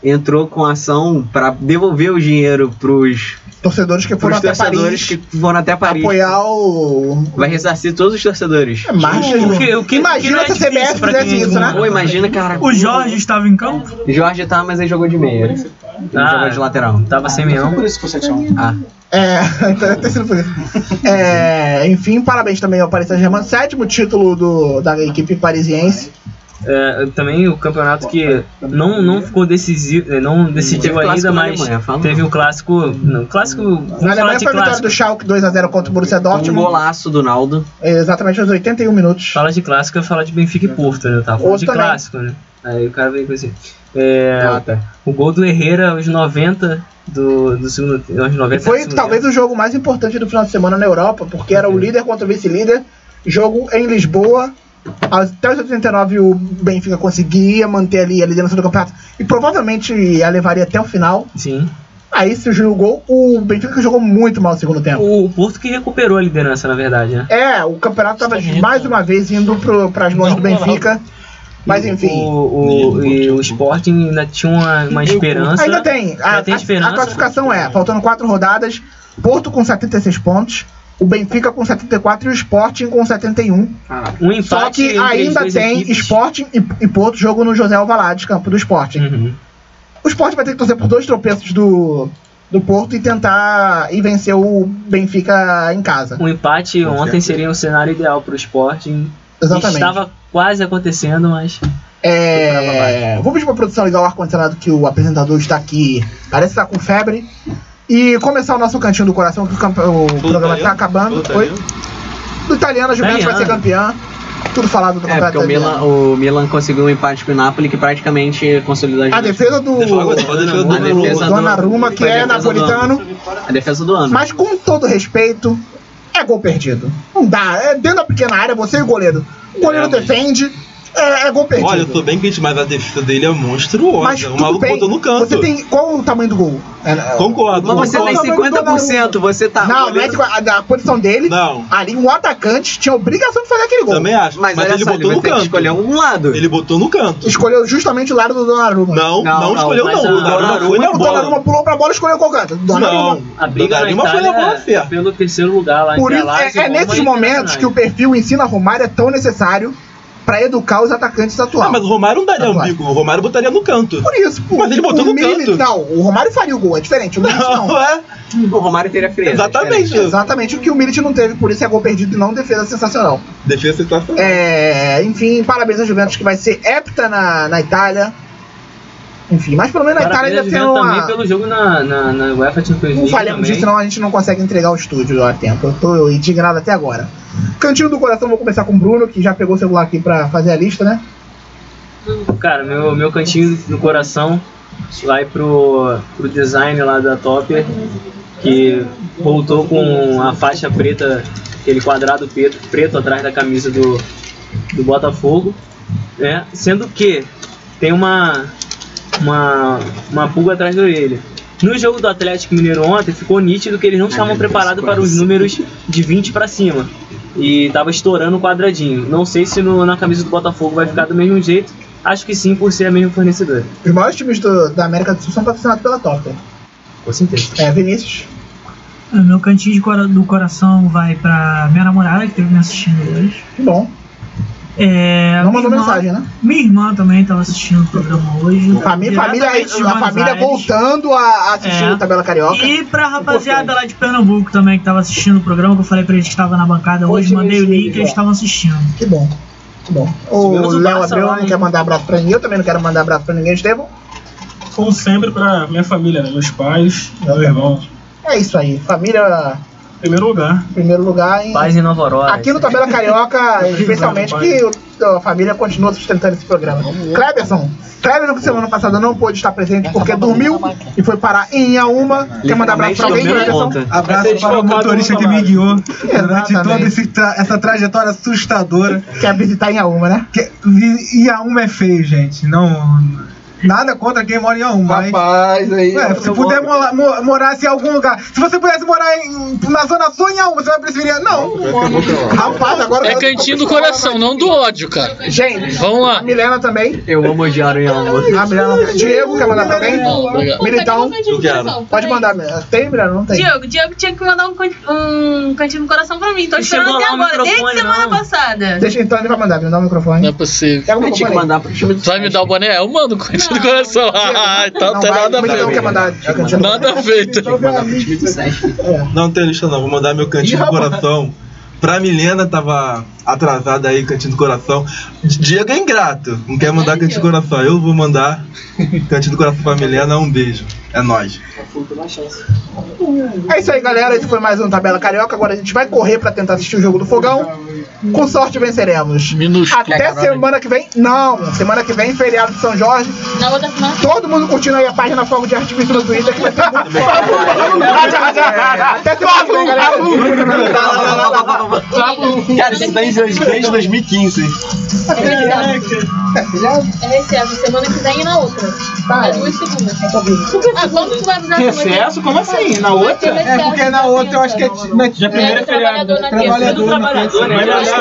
entrou com ação pra devolver o dinheiro pros torcedores que foram até Paris. Apoiar o... Vai ressarcir todos os torcedores. Imagina se a CBF fizesse isso, né? Pô, imagina, cara. O Jorge estava em campo? O Jorge tava, mas ele jogou de meia. Ele jogou de lateral. Tava sem meião. Por isso que foi 7-1. Então sido por isso. Enfim, parabéns também ao Paris Saint-Germain. 7º título da equipe parisiense. Também o campeonato que não ficou decisivo, não decidiu ainda, mas teve o clássico. Na Alemanha foi a vitória do Schalke 2-0 contra o Borussia Dortmund. Um golaço do Naldo. Exatamente aos 81 minutos. Fala de clássico, fala de Benfica e Porto, né? Tá falando de clássico, né? Aí o cara veio com assim. O gol do Herrera aos 90 do segundo. Aos 90 foi talvez o jogo mais importante do final de semana na Europa, porque era o líder contra o vice-líder. Jogo em Lisboa. Até os 89 o Benfica conseguia manter ali a liderança do campeonato e provavelmente a levaria até o final. Sim. Aí surgiu o gol, o Benfica jogou muito mal no segundo tempo. O Porto que recuperou a liderança, na verdade, né? O campeonato estava mais uma vez indo para as mãos do Benfica. Mas enfim. O Sporting ainda tinha uma esperança. Ainda tem. A classificação faltando 4 rodadas, Porto com 76 pontos. O Benfica com 74 e o Sporting com 71. Um empate. Só que ainda tem Sporting e Porto, jogo no José Alvalade, campo do Sporting. O Sporting vai ter que torcer por 2 tropeços do Porto e tentar vencer o Benfica em casa. Um empate ontem seria um cenário ideal para o Sporting. Exatamente. Estava quase acontecendo, mas... Vou pedir pra produção ligar o ar-condicionado, que o apresentador está aqui, parece estar com febre. E começar o nosso cantinho do coração, que o programa está acabando. Do italiano, a Juventus vai ser campeã. Tudo falado do campeonato italiano. O Milan conseguiu um empate com o Napoli, que praticamente consolidou a defesa do Donnarumma, que é napolitano. A defesa do ano. Mas com todo respeito, é gol perdido. Não dá. Dentro da pequena área, você e o goleiro. O goleiro defende. É gol perdido. Olha, eu tô bem crítico, mas a defesa dele é monstruosa. Mas o maluco botou no canto. Você tem. Qual o tamanho do gol? Concordo. Mas você tem 50%, você tá. Não, a posição dele. Não. Ali, um atacante tinha a obrigação de fazer aquele gol. Também acho. Mas ele botou no canto. Escolheu um lado. Ele botou no canto. Escolheu justamente o lado do Donnarumma. Não escolheu, não. O Donnarumma pulou pra bola e escolheu qual canto. Não. A briga na Itália é pelo terceiro lugar lá. Por isso, nesses momentos que o perfil ensina Romário é tão necessário pra educar os atacantes atuais. Mas o Romário não daria um bico, o Romário botaria no canto. Por isso, mas ele botou no canto. Não, o Romário faria o gol, é diferente. O Milic não. O Romário teria frieza. Exatamente o que o Milic não teve, por isso é gol perdido e não defesa sensacional. Defesa sensacional. Enfim, parabéns à Juventus, que vai ser hepta na Itália. Enfim, mas pelo menos na Itália ainda tem também pelo jogo na UEFA Champions League. Não falemos disso, senão a gente não consegue entregar o estúdio a tempo. Eu tô indignado até agora. Cantinho do coração, vou começar com o Bruno, que já pegou o celular aqui pra fazer a lista, né? Cara, meu cantinho do coração vai pro design lá da Topper, que voltou com a faixa preta, aquele quadrado preto atrás da camisa do Botafogo, né? Sendo que tem uma uma pulga atrás da orelha. No jogo do Atlético Mineiro ontem, ficou nítido que eles não estavam preparados para os números de 20 para cima. E tava estourando o quadradinho. Não sei se na camisa do Botafogo vai ficar do mesmo jeito. Acho que sim, por ser a mesma fornecedora. Os maiores times da América do Sul são patrocinados pela Topper. Com certeza. Vinícius? Meu cantinho do coração vai pra minha namorada, que esteve me assistindo hoje. Que bom. Não mandou mensagem, né? Minha irmã também estava assistindo o programa hoje. A família voltando a assistir o Tabela Carioca. E pra rapaziada lá de Pernambuco também, que estava assistindo o programa, que eu falei pra eles que estava na bancada hoje, mandei o link e eles estavam assistindo. Que bom. O Léo Abreu não quer mandar abraço pra ninguém, eu também não quero mandar abraço pra ninguém, Estevão. Como sempre, pra minha família, né? Meus pais, meu irmão. É isso aí, família. Primeiro lugar Paz em Nova Aurora. Aqui no Tabela Carioca, especialmente, que a família continua sustentando esse programa. Cleberson, que semana passada não pôde estar presente porque dormiu e foi parar em Inhaúma. Quer mandar abraço pra alguém, Cleberson? Abraço para o motorista que me guiou durante toda essa trajetória assustadora. Quer visitar Inhaúma, né? Inhaúma é feio, gente. Nada contra quem mora em Inhaúma. Rapaz, aí. Se puder morar em algum lugar. Se você pudesse morar na Zona Sul em Inhaúma, você vai preferir? Não. Rapaz, agora. É cantinho do coração, não do ódio, cara. Gente, vamos lá. A Milena também. Eu amo odiar o Inhaúma. A Milena. Diego, quer mandar pra alguém? Não, obrigado. Militão. Pode mandar, Tem, Milena? Não tem. Diego tinha que mandar um cantinho do coração pra mim. Tô esperando até agora, desde semana passada. Deixa então, ele vai mandar, me dá o microfone. Não é possível. Eu tinha que mandar pro time do Vai me dar o boné? Eu mando o cantinho do coração. Então não tem nada feito. Nada feito. Não tem lista não, vou mandar meu cantinho do coração. Pra Milena, tava atrasada aí, cantinho do coração. Diego é ingrato, não quer mandar cantinho do coração. Eu vou mandar cantinho do coração pra Milena, um beijo. É nóis. É isso aí, galera. Esse foi mais um Tabela Carioca. Agora a gente vai correr pra tentar assistir o jogo do Fogão. Com sorte venceremos. Até semana que vem. Não, semana que vem, feriado de São Jorge. Na outra semana. Todo mundo curtindo aí a página Fogo de Artifício no Twitter, que vai ser muito foda. Até semana que vem, galera. Cara, isso daí desde 2015. É recesso, semana que vem e na outra. É 2 segundas. Quando tu vai avisar? Recesso? Como assim? Na outra? Porque na outra eu acho que é. Já primeiro é feriado. Trabalhador na terça.